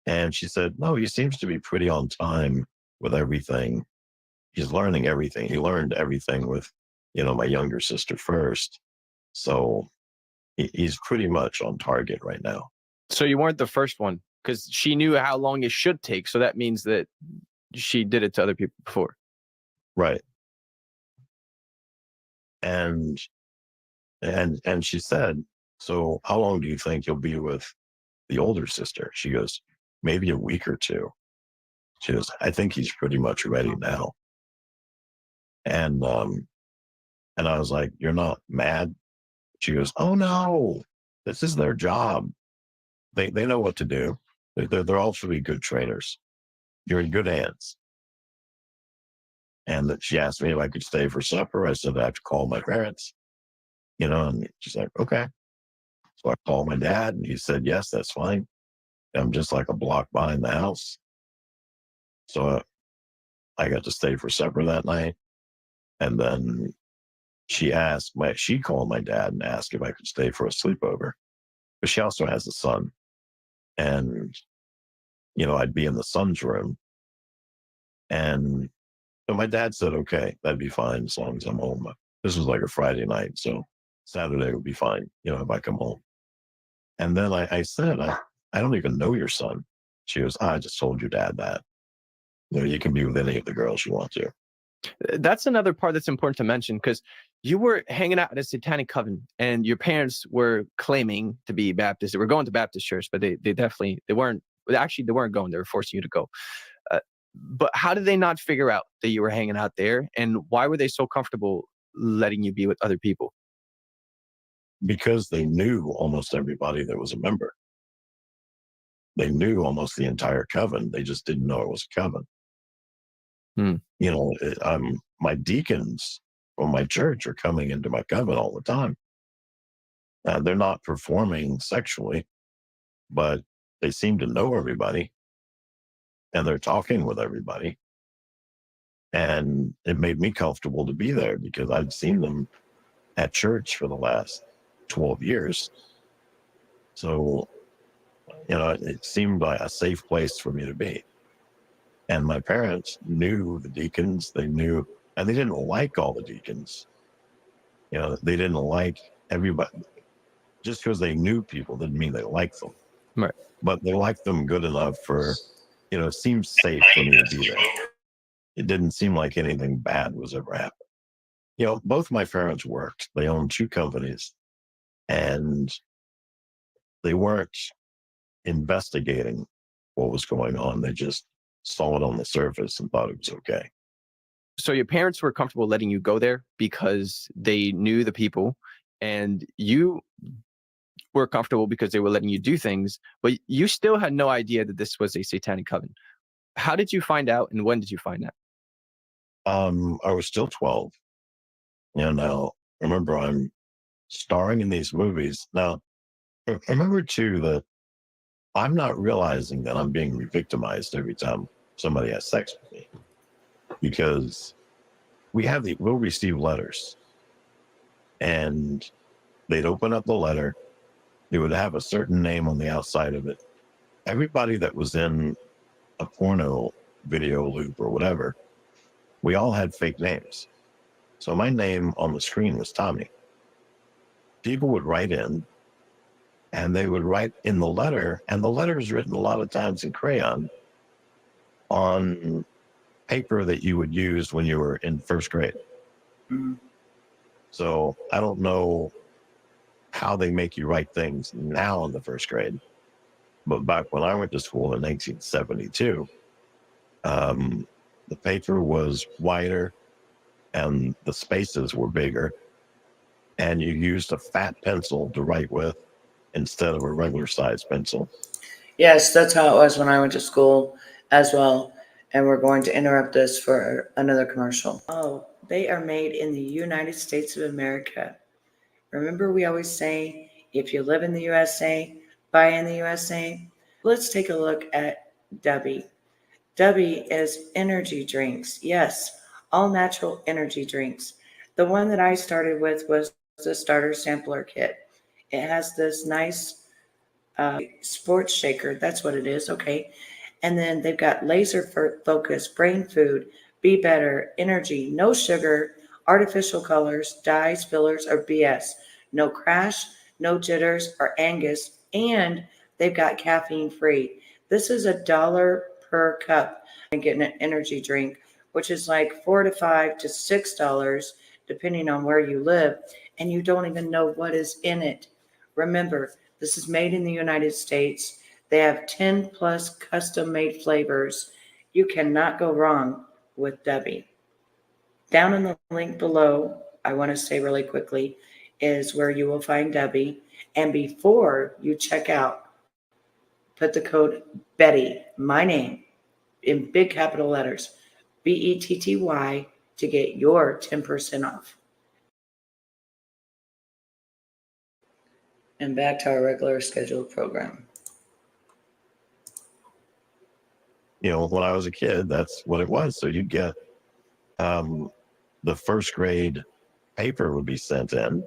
And she said, no, he seems to be pretty on time with everything. He's learning everything. He learned everything with, my younger sister first. So he's pretty much on target right now. So you weren't the first one because she knew how long it should take. So that means that she did it to other people before. Right. And she said, so how long do you think you'll be with the older sister? She goes, maybe a week or two. She goes, I think he's pretty much ready now. And I was like, you're not mad? She goes, oh no, this is their job. They know what to do. They're all really good trainers. You're in good hands. And that she asked me if I could stay for supper. I said I have to call my parents, and she's like, okay. So I called my dad and he said, yes, that's fine. I'm just like a block behind the house. So I got to stay for supper that night. And then she called my dad and asked if I could stay for a sleepover. But she also has a son. And, I'd be in the son's room. And my dad said, okay, that'd be fine as long as I'm home. This was like a Friday night. So Saturday would be fine, if I come home. And then I said, I don't even know your son. She goes, I just told your dad that. You can be with any of the girls you want to. That's another part that's important to mention because you were hanging out at a satanic coven and your parents were claiming to be Baptist. They were going to Baptist church, but they weren't. Actually, they weren't going. They were forcing you to go. But how did they not figure out that you were hanging out there? And why were they so comfortable letting you be with other people? Because they knew almost everybody that was a member. They knew almost the entire coven. They just didn't know it was a coven. My deacons from my church are coming into my coven all the time. They're not performing sexually, but they seem to know everybody and they're talking with everybody. And it made me comfortable to be there because I'd seen them at church for the last 12 years. So, it seemed like a safe place for me to be. And my parents knew the deacons, and they didn't like all the deacons. They didn't like everybody. Just because they knew people didn't mean they liked them. Right. But they liked them good enough for, it seemed safe for me to be there. It didn't seem like anything bad was ever happening. Both my parents worked. They owned 2 companies. And they weren't investigating what was going on. They just saw it on the surface and thought it was okay. So your parents were comfortable letting you go there because they knew the people, and you were comfortable because they were letting you do things, but you still had no idea that this was a satanic coven. How did you find out, and when did you find out? I was still 12. Now, remember, I'm starring in these movies. Now, remember too that I'm not realizing that I'm being re-victimized every time somebody has sex with me, because we'll receive letters, and they'd open up the letter. It would have a certain name on the outside of it. Everybody that was in a porno video loop or whatever, we all had fake names. So my name on the screen was Tommy. People would write in, and they would write in the letter, and the letter is written a lot of times in crayon on paper that you would use when you were in first grade. Mm-hmm. So I don't know how they make you write things now in the first grade, but back when I went to school in 1972, the paper was wider and the spaces were bigger, and you used a fat pencil to write with instead of a regular size pencil. Yes, that's how it was when I went to school as well. And we're going to interrupt this for another commercial. They are made in the United States of America. Remember, we always say if you live in the USA, buy in the USA. Let's take a look at Debbie. Debbie is energy drinks. Yes, all natural energy drinks. The one that I started with was the starter sampler kit. It has this nice sports shaker. That's what it is. Okay. And then they've got laser focus, brain food, be better, energy, no sugar, artificial colors, dyes, fillers, or BS. No crash, no jitters or Angus. And they've got caffeine free. This is $1 per cup. And getting an energy drink, which is like $4 to $5 to $6, depending on where you live. And you don't even know what is in it. Remember, this is made in the United States. They have 10 plus custom made flavors. You cannot go wrong with Debbie. Down in the link below, I want to say really quickly, is where you will find Debbie. And before you check out, put the code Betty, my name, in big capital letters, BETTY, to get your 10% off. And back to our regular scheduled program. When I was a kid, that's what it was. So you'd get the first grade paper would be sent in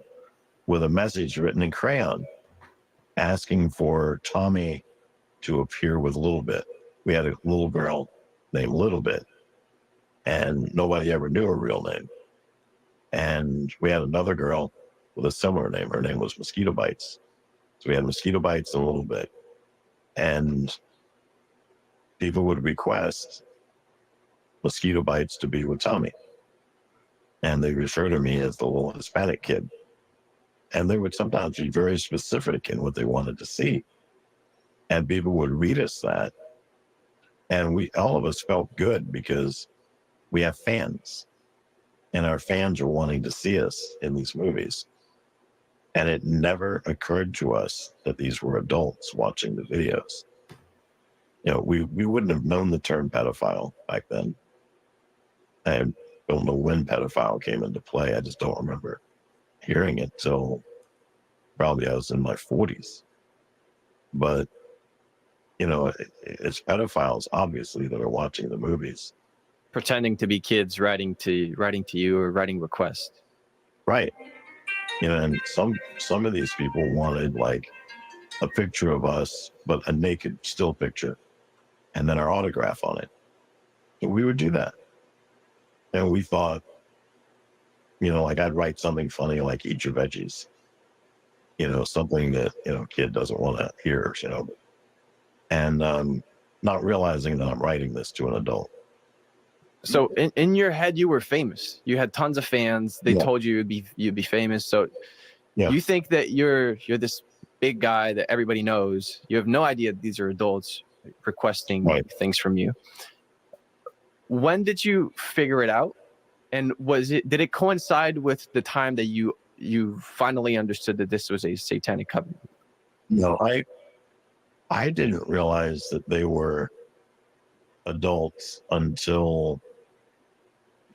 with a message written in crayon asking for Tommy to appear with Little Bit. We had a little girl named Little Bit, and nobody ever knew her real name. And we had another girl with a similar name. Her name was Mosquito Bites. So we had Mosquito Bites and Little Bit. And people would request Mosquito Bites to be with Tommy. And they refer to me as the little Hispanic kid. And they would sometimes be very specific in what they wanted to see. And people would read us that. And all of us felt good because we have fans. And our fans are wanting to see us in these movies. And it never occurred to us that these were adults watching the videos. We wouldn't have known the term pedophile back then. I don't know when pedophile came into play. I just don't remember hearing it till probably I was in my 40s. But, it's pedophiles, obviously, that are watching the movies. Pretending to be kids writing to you or writing requests. Right. And some of these people wanted like a picture of us, but a naked still picture, and then our autograph on it. So we would do that. And we thought, like I'd write something funny like eat your veggies, something that, kid doesn't want to hear, and not realizing that I'm writing this to an adult. So in your head, you were famous. You had tons of fans. They told you you'd be famous. So you think that you're this big guy that everybody knows. You have no idea that these are adults requesting things from you. When did you figure it out? And did it coincide with the time that you finally understood that this was a satanic covenant? No, I didn't realize that they were adults until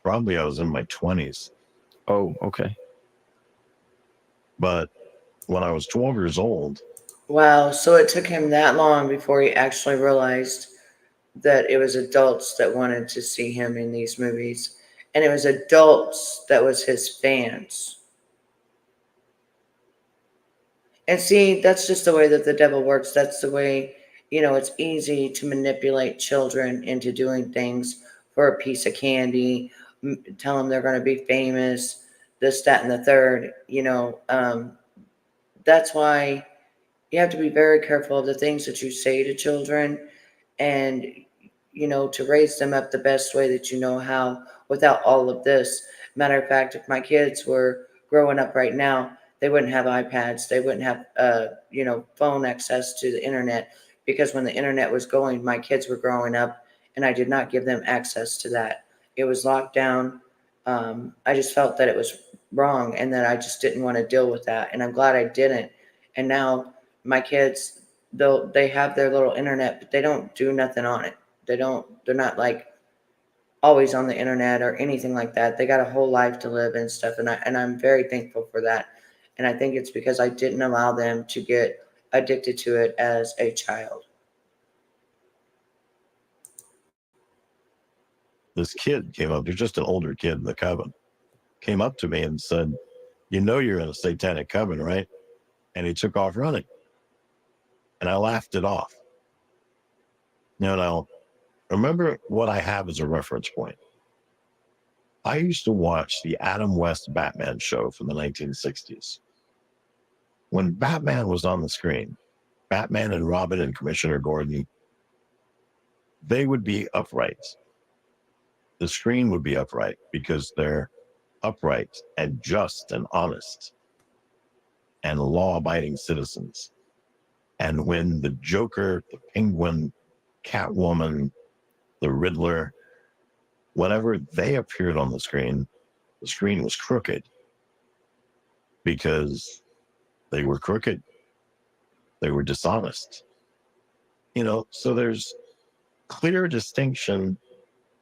probably I was in my 20s. Oh, okay. But when I was 12 years old. Wow, so it took him that long before he actually realized that it was adults that wanted to see him in these movies. And it was adults that was his fans. And see, that's just the way that the devil works. That's the way, it's easy to manipulate children into doing things for a piece of candy, tell them they're going to be famous, this, that, and the third. That's why you have to be very careful of the things that you say to children and, to raise them up the best way that you know how without all of this. Matter of fact, if my kids were growing up right now, they wouldn't have iPads. They wouldn't have, phone access to the internet, because when the internet was going, my kids were growing up and I did not give them access to that. It was locked down. I just felt that it was wrong and that I just didn't want to deal with that. And I'm glad I didn't. And now my kids, they have their little internet, but they don't do nothing on it. They're not like always on the internet or anything like that. They got a whole life to live and stuff. And I'm very thankful for that. And I think it's because I didn't allow them to get addicted to it as a child. This kid came up, there's just an older kid in the coven, came up to me and said, you know, you're in a satanic coven, right? And he took off running. And I laughed it off. Now, remember what I have as a reference point. I used to watch the Adam West Batman show from the 1960s. When Batman was on the screen, Batman and Robin and Commissioner Gordon, they would be upright. The screen would be upright because they're upright and just and honest and law-abiding citizens. And when the Joker, the Penguin, Catwoman, the Riddler, whenever they appeared on the screen was crooked because they were crooked. They were dishonest. You know, so there's clear distinction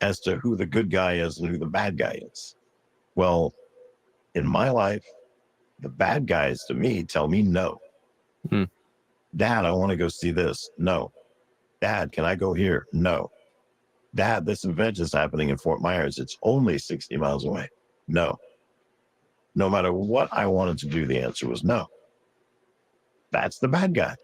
as to who the good guy is and who the bad guy is. Well, in my life, the bad guys to me tell me no. Dad, I want to go see this. No. Dad, can I go here? No. Dad, this event is happening in Fort Myers. It's only 60 miles away. No. No matter what I wanted to do, the answer was no. That's the bad guy.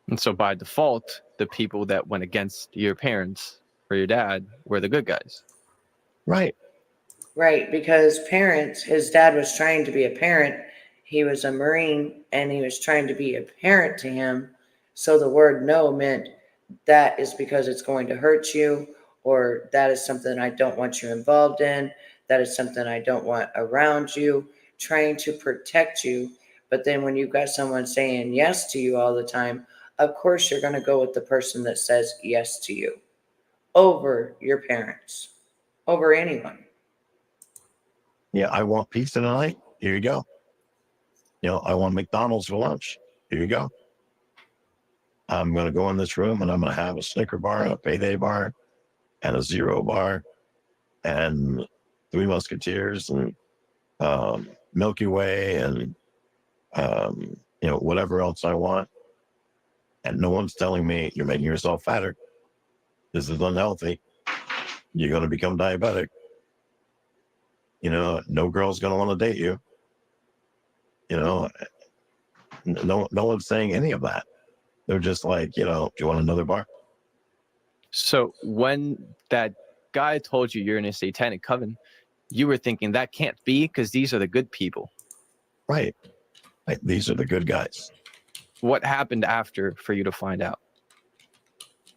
And so by default, the people that went against your parents or your dad were the good guys. Right. Right, because his dad was trying to be a parent. He was a Marine and he was trying to be a parent to him. So the word no meant that is because it's going to hurt you, or that is something I don't want you involved in. That is something I don't want around you, trying to protect you. But then when you've got someone saying yes to you all the time, of course you're going to go with the person that says yes to you over your parents, over anyone. Yeah, I want pizza tonight. Here you go. You know, I want McDonald's for lunch. Here you go. I'm going to go in this room and I'm going to have a Snicker bar, a Payday bar, and a Zero bar, and Three Musketeers, and Milky Way, and you know, whatever else I want. And no one's telling me you're making yourself fatter. This is unhealthy. You're going to become diabetic. You know, no girl's going to want to date you. You know, no one's saying any of that. They're just like, you know, do you want another bar? So when that guy told you you're in a satanic coven, you were thinking that can't be because these are the good people. Right. These are the good guys. What happened after for you to find out?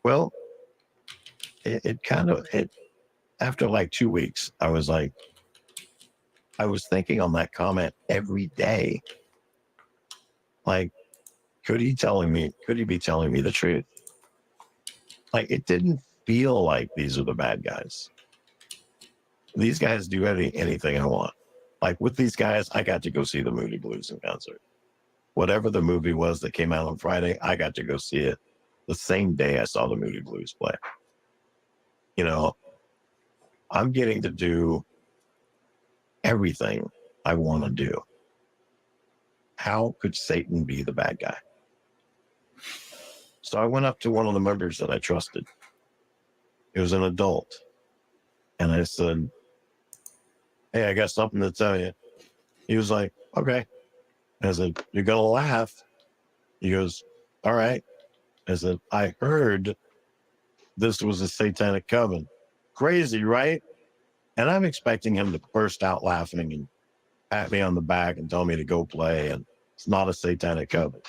Well, it after like 2 weeks, I was thinking on that comment every day. Like, could he be telling me the truth? Like, it didn't feel like these are the bad guys. These guys do anything I want. Like with these guys, I got to go see the Moody Blues in concert. Whatever the movie was that came out on Friday, I got to go see it the same day I saw the Moody Blues play. You know, I'm getting to do everything I want to do. How could Satan be the bad guy? So I went up to one of the members that I trusted. It was an adult. And I said, hey, I got something to tell you. He was like, okay. I said, you're going to laugh. He goes, all right. I said, I heard this was a satanic coven. Crazy, right? And I'm expecting him to burst out laughing and pat me on the back and tell me to go play. And it's not a satanic coven.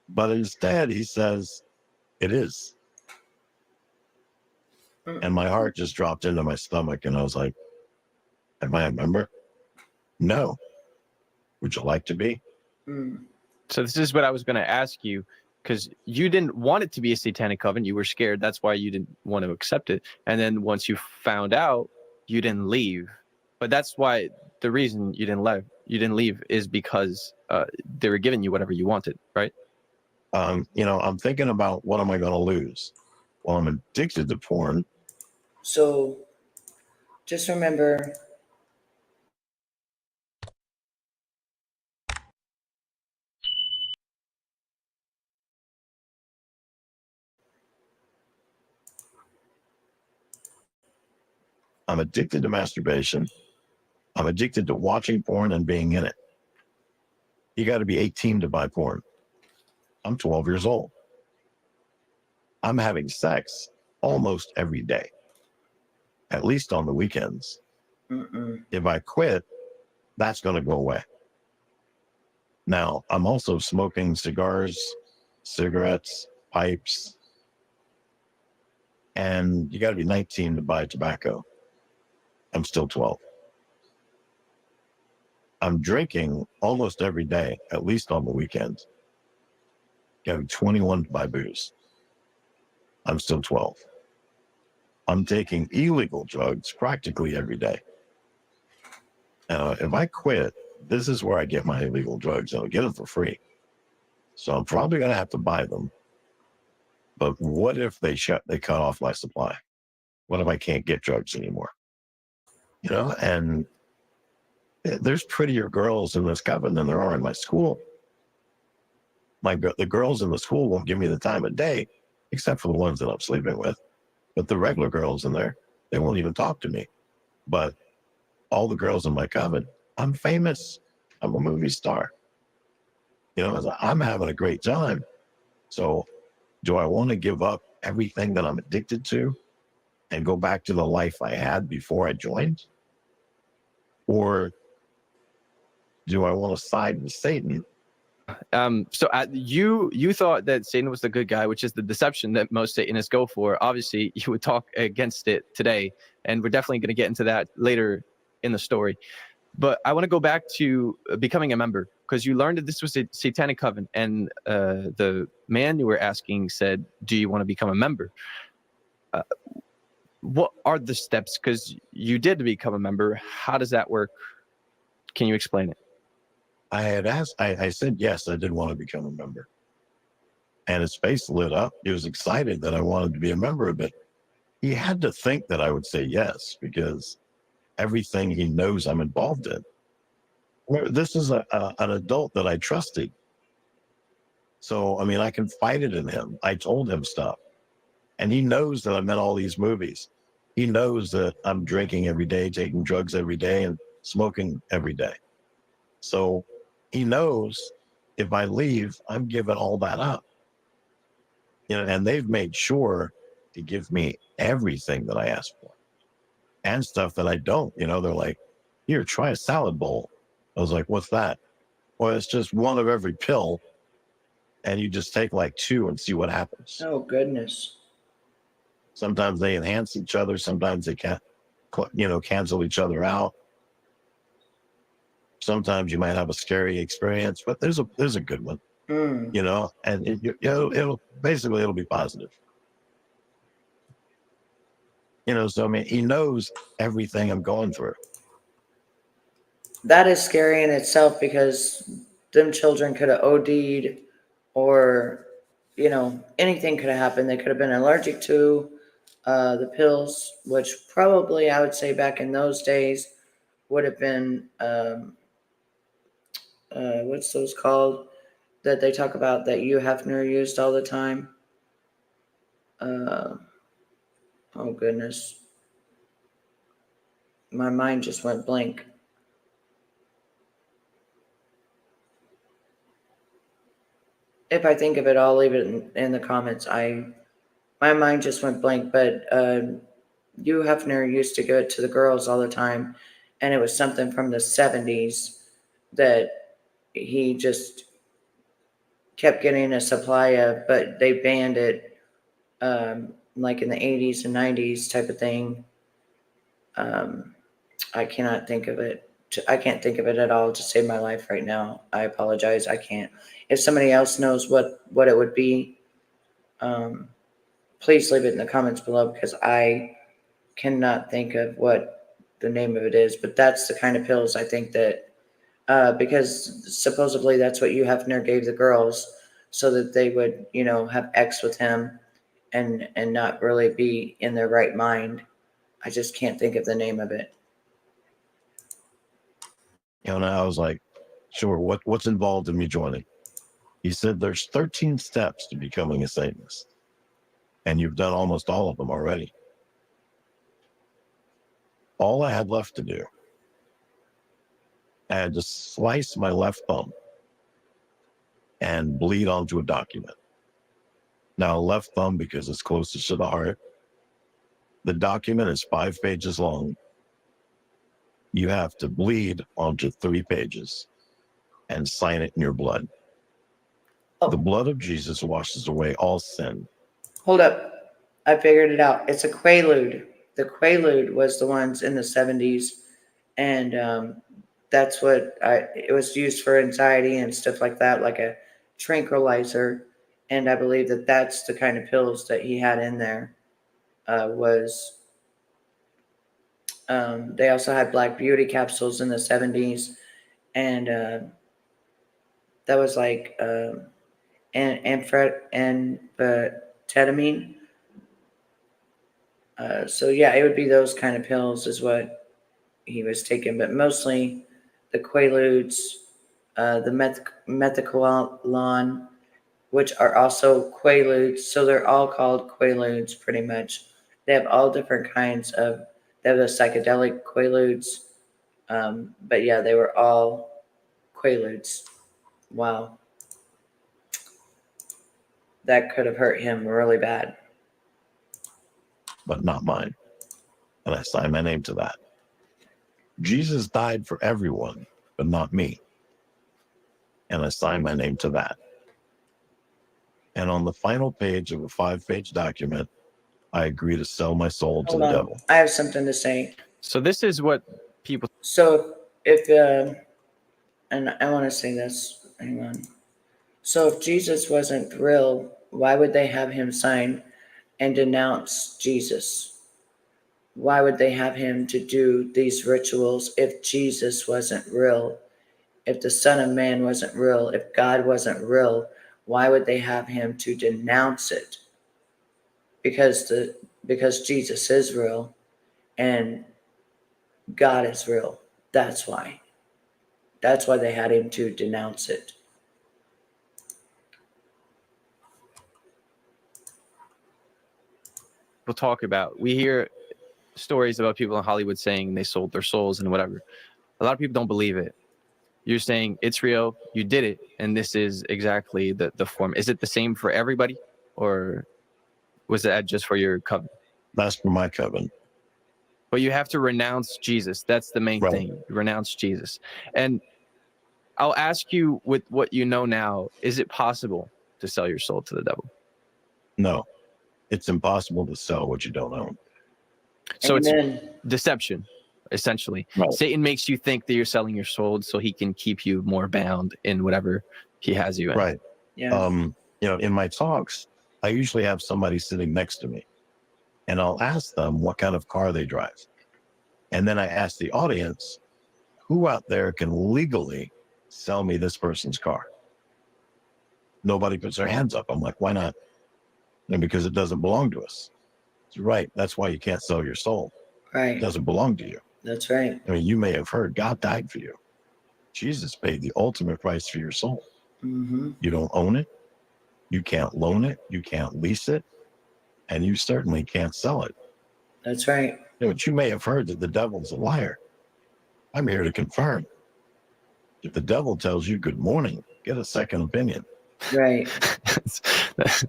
But instead, he says, it is. And my heart just dropped into my stomach. And I was like, am I a member? No. Would you like to be? So this is what I was going to ask you, because you didn't want it to be a satanic coven. You were scared. That's why you didn't want to accept it. And then once you found out, you didn't leave. But that's why the reason you didn't leave is because they were giving you whatever you wanted, right? You know, I'm thinking about what am I going to lose? Well, I'm addicted to porn. So just remember, I'm addicted to masturbation. I'm addicted to watching porn and being in it. You got to be 18 to buy porn. I'm 12 years old. I'm having sex almost every day, at least on the weekends. If I quit, that's going to go away. Now, I'm also smoking cigars, cigarettes, pipes, and you got to be 19 to buy tobacco. I'm still 12. I'm drinking almost every day, at least on the weekends. You got to be 21 to buy booze. I'm still 12. I'm taking illegal drugs practically every day. If I quit, this is where I get my illegal drugs. I'll get them for free. So I'm probably going to have to buy them. But what if they cut off my supply? What if I can't get drugs anymore? And there's prettier girls in this coven than there are in my school. The girls in the school won't give me the time of day, except for the ones that I'm sleeping with. But the regular girls in there, they won't even talk to me. But all the girls in my coven, I'm famous. I'm a movie star. I'm having a great time. So do I want to give up everything that I'm addicted to and go back to the life I had before I joined? Or do I want to side with Satan? So you thought that Satan was the good guy, which is the deception that most Satanists go for. Obviously, you would talk against it today, and we're definitely going to get into that later in the story. But I want to go back to becoming a member, because you learned that this was a satanic coven, and the man you were asking said, "Do you want to become a member?" What are the steps? Because you did become a member. How does that work? Can you explain it? I had asked, I said, yes, I did want to become a member. And his face lit up. He was excited that I wanted to be a member of it. He had to think that I would say yes, because everything he knows I'm involved in. This is an adult that I trusted. So, I confided in him. I told him stuff. And he knows that I'm in all these movies. He knows that I'm drinking every day, taking drugs every day, and smoking every day. So he knows if I leave, I'm giving all that up. And they've made sure to give me everything that I ask for and stuff that I don't. They're like, here, try a salad bowl. I was like, what's that? Well, it's just one of every pill. And you just take like 2 and see what happens. Oh, goodness. Sometimes they enhance each other. Sometimes they can't, cancel each other out. Sometimes you might have a scary experience, but there's a good one, and it'll be positive. So he knows everything I'm going through. That is scary in itself, because them children could have OD'd, or, anything could have happened. They could have been allergic to the pills, which probably I would say back in those days would have been, what's those called that they talk about that Hugh Hefner used all the time? Oh, goodness. My mind just went blank. If I think of it, I'll leave it in the comments. My mind just went blank, but Hugh Hefner used to give it to the girls all the time, and it was something from the 70s that he just kept getting a supply of, but they banned it like in the 80s and 90s type of thing. I cannot think of it. I can't think of it at all to save my life right now. I apologize. I can't. If somebody else knows what it would be, please leave it in the comments below, because I cannot think of what the name of it is. But that's the kind of pills I think that, because supposedly that's what Hugh Hefner gave the girls, so that they would, have X with him and not really be in their right mind. I just can't think of the name of it. And I was like, sure, what's involved in me joining? He said, there's 13 steps to becoming a Satanist, and you've done almost all of them already. All I had left to do, I had to slice my left thumb and bleed onto a document. Now, left thumb, because it's closest to the heart, the document is 5 pages long. You have to bleed onto 3 pages and sign it in your blood. Oh. The blood of Jesus washes away all sin. Hold up. I figured it out. It's a quaalude. The quaalude was the ones in the 70s. And that's what it was used for anxiety and stuff like that, like a tranquilizer. And I believe that that's the kind of pills that he had in there. They also had Black Beauty capsules in the 70s. And that was like amphetamine. So yeah, it would be those kind of pills is what he was taking, but mostly the quaaludes, the methaqualone, which are also quaaludes. So they're all called quaaludes pretty much. They have all different kinds of, they have the psychedelic quaaludes. But yeah, they were all quaaludes. Wow. That could have hurt him really bad. But not mine. And I sign my name to that. Jesus died for everyone, but not me. And I sign my name to that. And on the final page of a 5-page document, I agree to sell my soul to the devil. I have something to say. So this is what people. So if, and I want to say this, hang on. So if Jesus wasn't real, why would they have him sign and denounce Jesus? Why would they have him to do these rituals if Jesus wasn't real? If the Son of Man wasn't real, if God wasn't real, why would they have him to denounce it? Because Jesus is real and God is real. That's why. That's why they had him to denounce it. We'll talk about. We hear stories about people in Hollywood saying they sold their souls and whatever. A lot of people don't believe it. You're saying it's real, you did it, and this is exactly the form. Is it the same for everybody, or was that just for your coven? That's for my coven. But you have to renounce Jesus. That's the main thing. You renounce Jesus. And I'll ask you, with what you know now, is it possible to sell your soul to the devil? No, it's impossible to sell what you don't own. So Amen. It's deception, essentially. Right. Satan makes you think that you're selling your soul so he can keep you more bound in whatever he has you in. Right. Yeah. In my talks, I usually have somebody sitting next to me, and I'll ask them what kind of car they drive. And then I ask the audience, who out there can legally sell me this person's car? Nobody puts their hands up. I'm like, why not? And because it doesn't belong to us. It's right. That's why you can't sell your soul. Right. It doesn't belong to you. That's right. I mean, you may have heard God died for you. Jesus paid the ultimate price for your soul. Mm-hmm. You don't own it. You can't loan it. You can't lease it. And you certainly can't sell it. That's right. But you may have heard that the devil's a liar. I'm here to confirm. If the devil tells you good morning, get a second opinion. Right.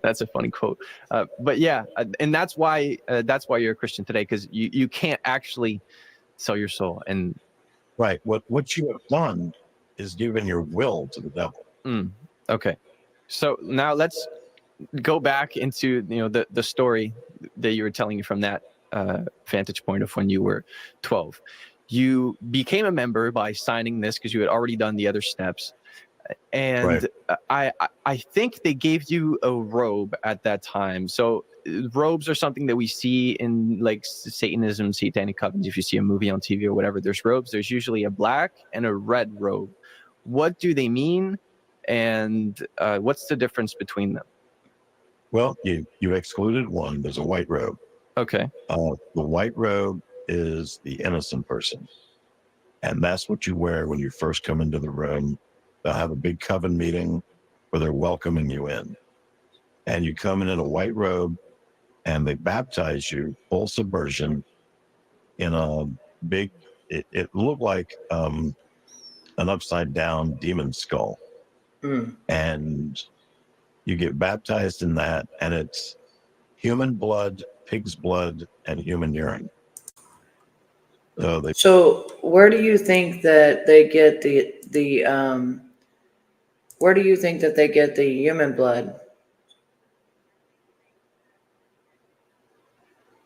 That's a funny quote. But yeah, and that's why you're a Christian today, because you can't actually sell your soul. And right, what you have done is given your will to the devil. Okay, so now let's go back into the story that you were telling me from that vantage point of when you were 12. You became a member by signing this because you had already done the other steps. And right. I think they gave you a robe at that time. So robes are something that we see in like Satanism, satanic covens. If you see a movie on TV or whatever, there's robes. There's usually a black and a red robe. What do they mean? And what's the difference between them? Well, you excluded one. There's a white robe. Okay. The white robe is the innocent person. And that's what you wear when you first come into the room. They'll have a big coven meeting where they're welcoming you in. And you come in a white robe, and they baptize you, full submersion, in a big, it looked like an upside down demon skull. Mm. And you get baptized in that, and it's human blood, pig's blood, and human urine. So they So where do you think that they get the where do you think that they get the human blood?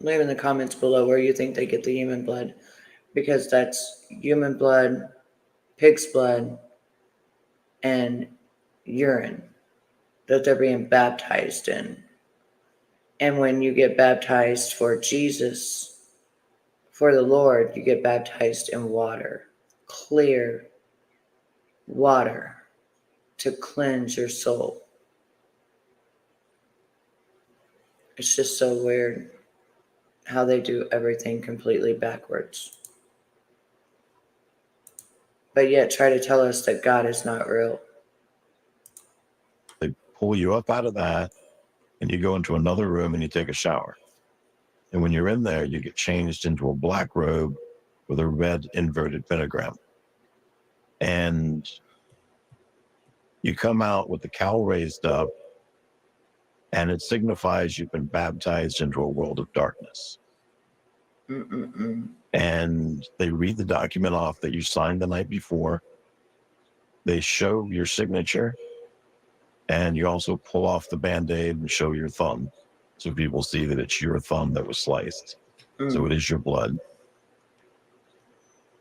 Leave in the comments below where you think they get the human blood, because that's human blood, pig's blood, and urine that they're being baptized in. And when you get baptized for Jesus, for the Lord, you get baptized in water, clear water to cleanse your soul. It's just so weird how they do everything completely backwards. But yet try to tell us that God is not real. pull you up out of that, and you go into another room and you take a shower. And when you're in there, you get changed into a black robe with a red inverted pentagram. And you come out with the cowl raised up, and it signifies you've been baptized into a world of darkness. Mm-mm-mm. And they read the document off that you signed the night before. They show your signature, and you also pull off the Band-Aid and show your thumb, so people see that it's your thumb that was sliced. So it is your blood.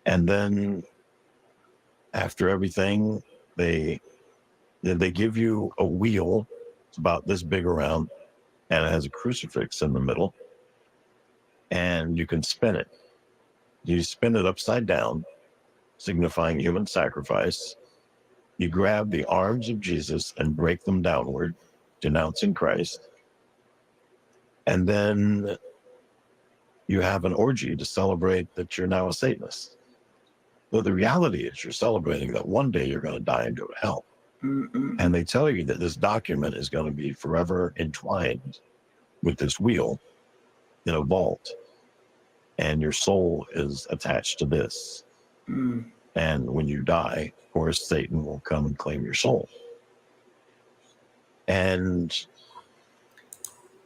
And then after everything, they give you a wheel. It's about this big around, and it has a crucifix in the middle, and you can spin it. You spin it upside down, signifying human sacrifice. You grab the arms of Jesus and break them downward, denouncing Christ. And then you have an orgy to celebrate that you're now a Satanist. But the reality is you're celebrating that one day you're going to die and go to hell. Mm-mm. And they tell you that this document is going to be forever entwined with this wheel in a vault. And your soul is attached to this. Mm. And when you die, of course, Satan will come and claim your soul. And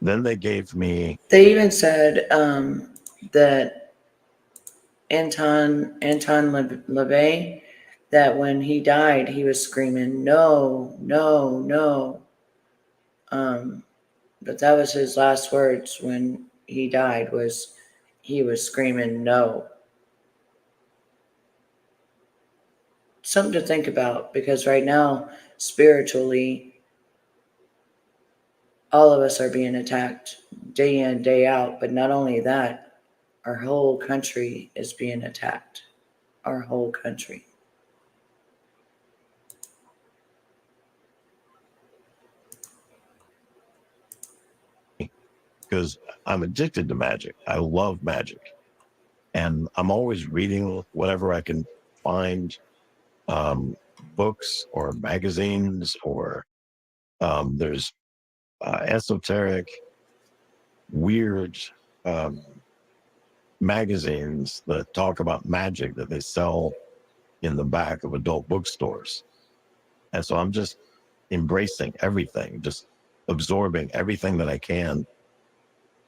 then they gave me... They even said that Anton LaVey, that when he died, he was screaming, "No, no, no." But that was his last words when he died, was he was screaming, "No." Something to think about, because right now, spiritually, all of us are being attacked day in, day out. But not only that, our whole country is being attacked. Our whole country. Because I'm addicted to magic. I love magic. And I'm always reading whatever I can find, books or magazines, or there's esoteric, weird magazines that talk about magic that they sell in the back of adult bookstores. And so I'm just embracing everything, just absorbing everything that I can.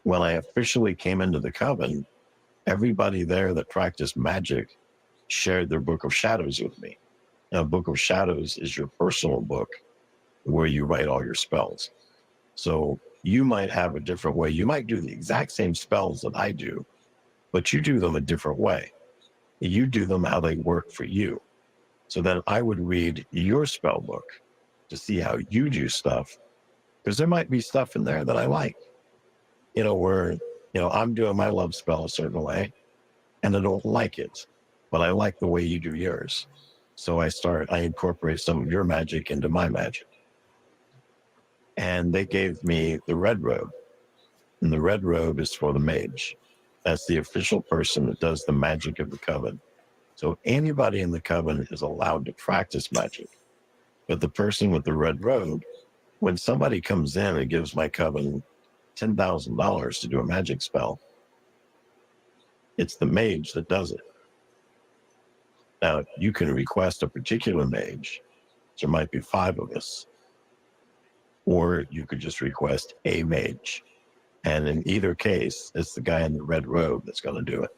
When I officially came into the coven, everybody there that practiced magic shared their book of shadows with me. Now, Book of Shadows is your personal book where you write all your spells. So you might have a different way. You might do the exact same spells that I do, but you do them a different way. You do them how they work for you. So then I would read your spell book to see how you do stuff, because there might be stuff in there that I like. Where, I'm doing my love spell a certain way and I don't like it, but I like the way you do yours. So I incorporate some of your magic into my magic. And they gave me the red robe, and the red robe is for the mage. That's the official person that does the magic of the coven. So anybody in the coven is allowed to practice magic. But the person with the red robe, when somebody comes in and gives my coven $10,000 to do a magic spell, It's the mage that does it. Now, you can request a particular mage. There might be 5 of us. Or you could just request a mage. And in either case, it's the guy in the red robe that's going to do it.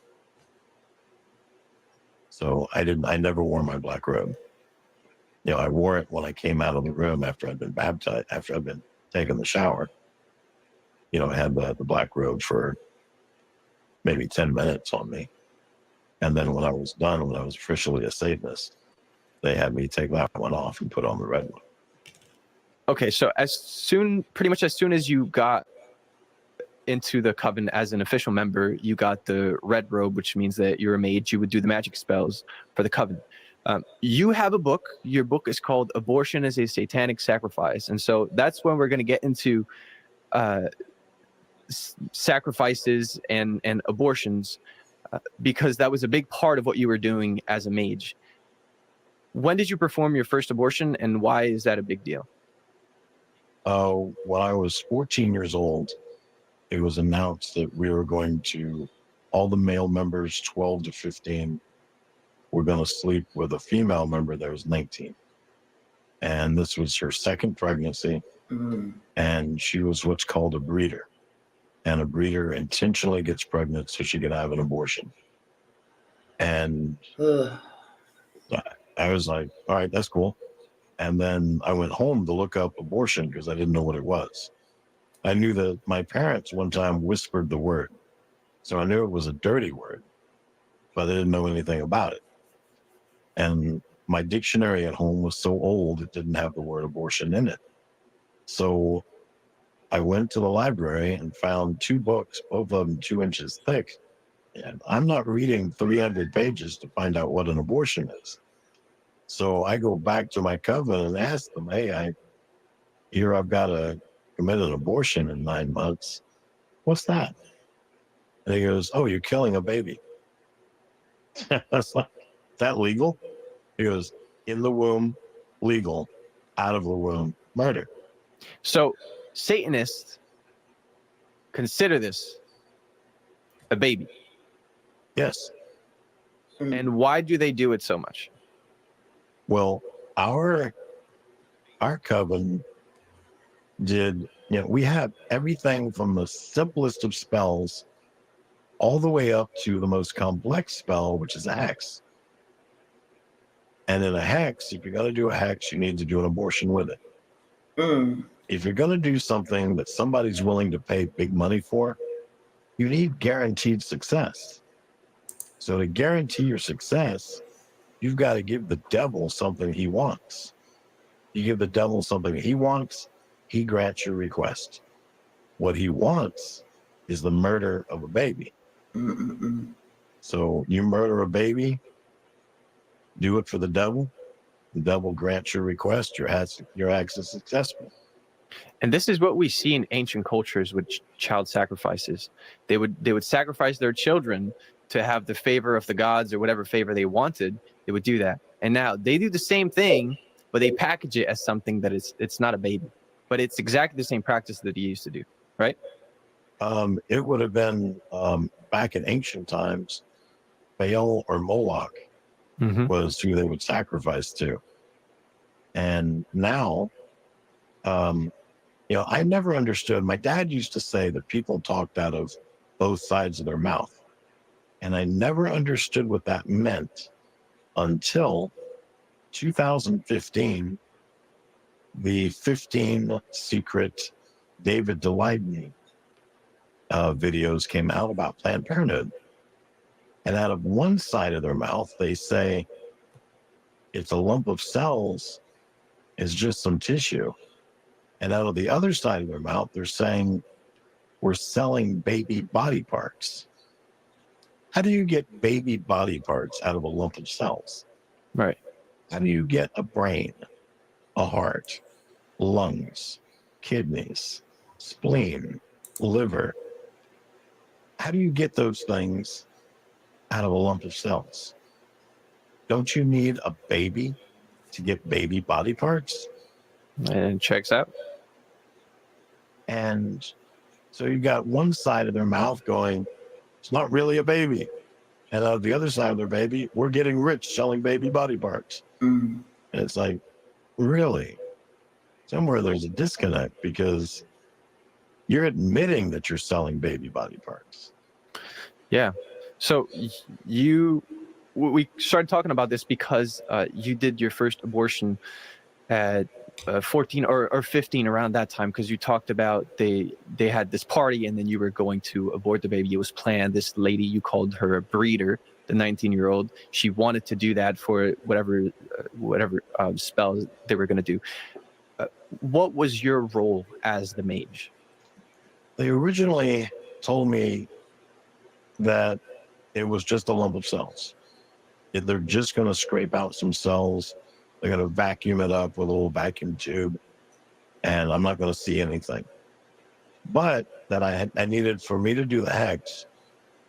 So I never wore my black robe. I wore it when I came out of the room after I'd been baptized, after I'd been taking the shower. I had the black robe for maybe 10 minutes on me. And then when I was done, when I was officially a Satanist, they had me take that one off and put on the red one. Okay, so pretty much as soon as you got into the coven as an official member, you got the red robe, which means that you're a mage. You would do the magic spells for the coven. You have a book. Your book is called Abortion is a Satanic Sacrifice. And so that's when we're going to get into sacrifices and abortions, because that was a big part of what you were doing as a mage. When did you perform your first abortion, and why is that a big deal? When I was 14 years old, it was announced that we were going to, all the male members, 12 to 15, were going to sleep with a female member that was 19. And this was her second pregnancy. And she was what's called a breeder. And a breeder intentionally gets pregnant so she can have an abortion. And I was like, all right, that's cool. And then I went home to look up abortion because I didn't know what it was. I knew that my parents one time whispered the word. So I knew it was a dirty word, but I didn't know anything about it. And my dictionary at home was so old, it didn't have the word abortion in it. So I went to the library and found 2 books, both of them 2 inches thick. And I'm not reading 300 pages to find out what an abortion is. So I go back to my coven and ask them, hey, I hear I've got to commit an abortion in 9 months. What's that? And he goes, oh, you're killing a baby. I was like, is that legal? He goes, in the womb, legal. Out of the womb, murder. So Satanists consider this a baby. Yes. And why do they do it so much? Well, our coven did, we have everything from the simplest of spells all the way up to the most complex spell, which is a hex. And in a hex, if you're going to do a hex, you need to do an abortion with it. If you're going to do something that somebody's willing to pay big money for, you need guaranteed success. So to guarantee your success, you've got to give the devil something he wants. You give the devil something he wants, he grants your request. What he wants is the murder of a baby. So you murder a baby, do it for the devil grants your request, your act is successful. And this is what we see in ancient cultures with child sacrifices. They would sacrifice their children to have the favor of the gods or whatever favor they wanted. They would do that. And now they do the same thing, but they package it as something that it's not a baby. But it's exactly the same practice that he used to do, right? It would have been back in ancient times, Baal or Moloch was who they would sacrifice to. And now, I never understood. My dad used to say that people talked out of both sides of their mouth. And I never understood what that meant until 2015, the 15 secret David Daleiden videos came out about Planned Parenthood. And out of one side of their mouth, they say it's a lump of cells, it's just some tissue. And out of the other side of their mouth, they're saying we're selling baby body parts. How do you get baby body parts out of a lump of cells? Right. How do you get a brain, a heart, lungs, kidneys, spleen, liver? How do you get those things out of a lump of cells? Don't you need a baby to get baby body parts? And it checks out. And so you got one side of their mouth going, it's not really a baby. And on the other side of their baby, we're getting rich selling baby body parts. Mm. And it's like, really? Somewhere there's a disconnect because you're admitting that you're selling baby body parts. Yeah. So you, we started talking about this because you did your first abortion at 14 or 15, around that time, because you talked about they had this party and then you were going to abort the baby. It was planned. This lady, you called her a breeder, the 19-year-old. She wanted to do that for whatever spell they were going to do. What was your role as the mage? They originally told me that it was just a lump of cells. They're just going to scrape out some cells. They're going to vacuum it up with a little vacuum tube, and I'm not going to see anything. But that I needed, for me to do the hex,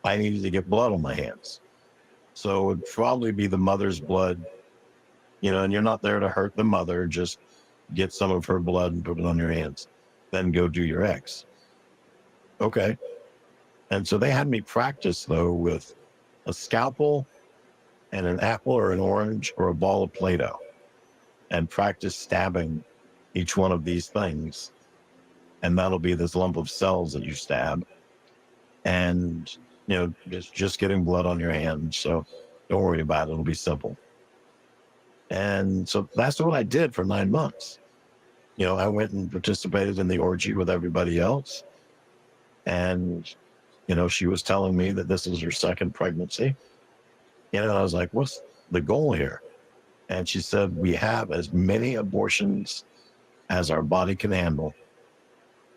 I needed to get blood on my hands. So it would probably be the mother's blood, and you're not there to hurt the mother. Just get some of her blood and put it on your hands. Then go do your X. Okay. And so they had me practice, though, with a scalpel and an apple or an orange or a ball of Play-Doh, and practice stabbing each one of these things. And that'll be this lump of cells that you stab. And, just getting blood on your hands. So don't worry about it. It'll be simple. And so that's what I did for 9 months. I went and participated in the orgy with everybody else. And, she was telling me that this was her second pregnancy. And I was like, what's the goal here? And she said, we have as many abortions as our body can handle.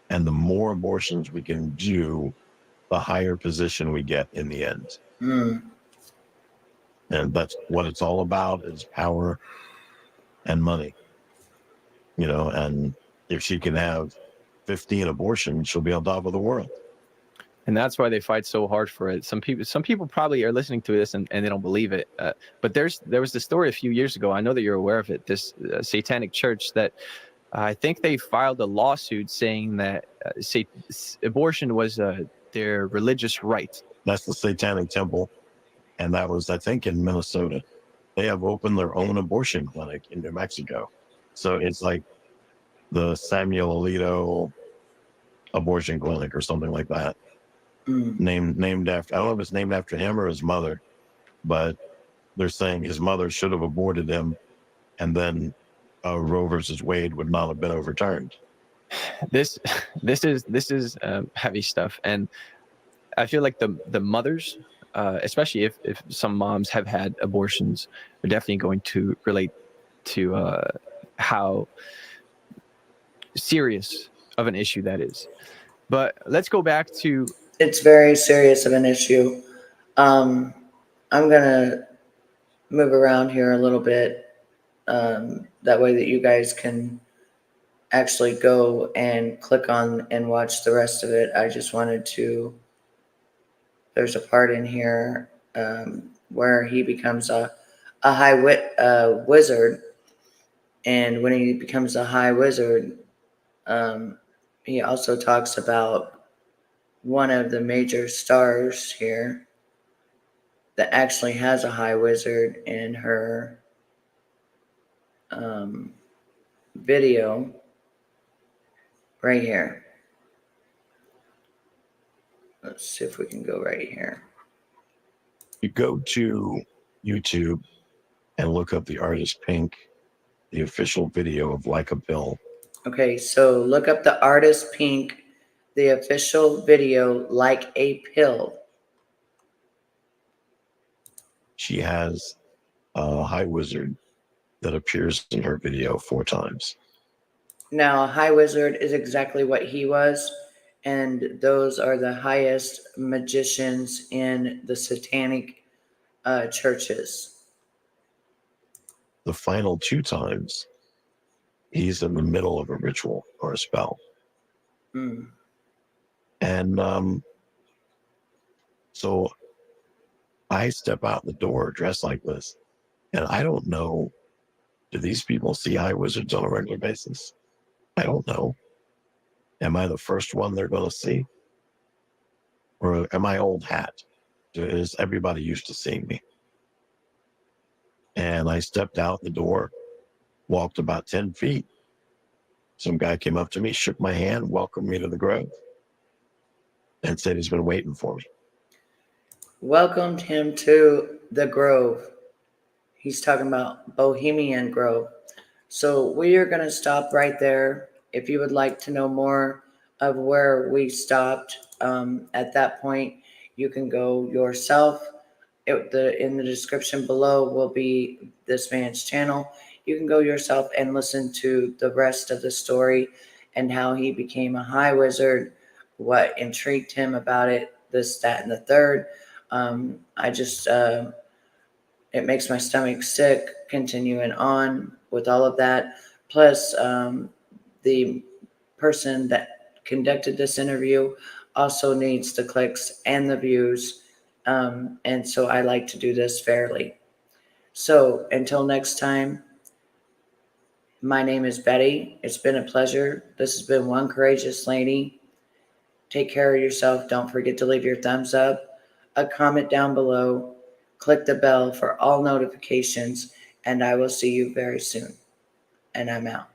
And the more abortions we can do, the higher position we get in the end. Mm. And that's what it's all about, is power and money. And if she can have 15 abortions, she'll be on top of the world. And that's why they fight so hard for it. Some people probably are listening to this and they don't believe it. But there was this story a few years ago. I know that you're aware of it. This satanic church that I think they filed a lawsuit saying that abortion was their religious right. That's the Satanic Temple. And that was, I think, in Minnesota. They have opened their own abortion clinic in New Mexico. So it's like the Samuel Alito abortion clinic or something like that. Mm. Named after, I don't know if it's named after him or his mother, but they're saying his mother should have aborted him, and then Roe versus Wade would not have been overturned. This is heavy stuff, and I feel like the mothers, especially if some moms have had abortions, are definitely going to relate to how serious of an issue that is. But let's go back to. It's very serious of an issue. I'm gonna move around here a little bit, that way that you guys can actually go and click on and watch the rest of it. I just wanted to. There's a part in here where he becomes a high wizard, and when he becomes a high wizard, he also talks about one of the major stars here that actually has a high wizard in her video right here. Let's see if we can go right here. You go to YouTube and look up the artist Pink, the official video of Like a Pill. Okay, so look up the artist Pink, the official video, Like a Pill. She has a high wizard that appears in her video 4 times. Now, a high wizard is exactly what he was, and those are the highest magicians in the satanic churches. The final 2 times, he's in the middle of a ritual or a spell. Mm. And so I step out the door dressed like this, and I don't know, do these people see high wizards on a regular basis? I don't know. Am I the first one they're going to see? Or am I old hat? is everybody used to see me. And I stepped out the door, walked about 10 feet. Some guy came up to me, shook my hand, welcomed me to the grove, and said he's been waiting for me. Welcomed him to the Grove. He's talking about Bohemian Grove. So we are going to stop right there. If you would like to know more of where we stopped at that point, you can go yourself. In the description below will be this man's channel. You can go yourself and listen to the rest of the story and how he became a high wizard, what intrigued him about it, this, that, and the third. It makes my stomach sick continuing on with all of that. Plus, the person that conducted this interview also needs the clicks and the views. And so I like to do this fairly. So until next time, my name is Betty. It's been a pleasure. This has been One Courageous Lady. Take care of yourself. Don't forget to leave your thumbs up, a comment down below, click the bell for all notifications, and I will see you very soon. And I'm out.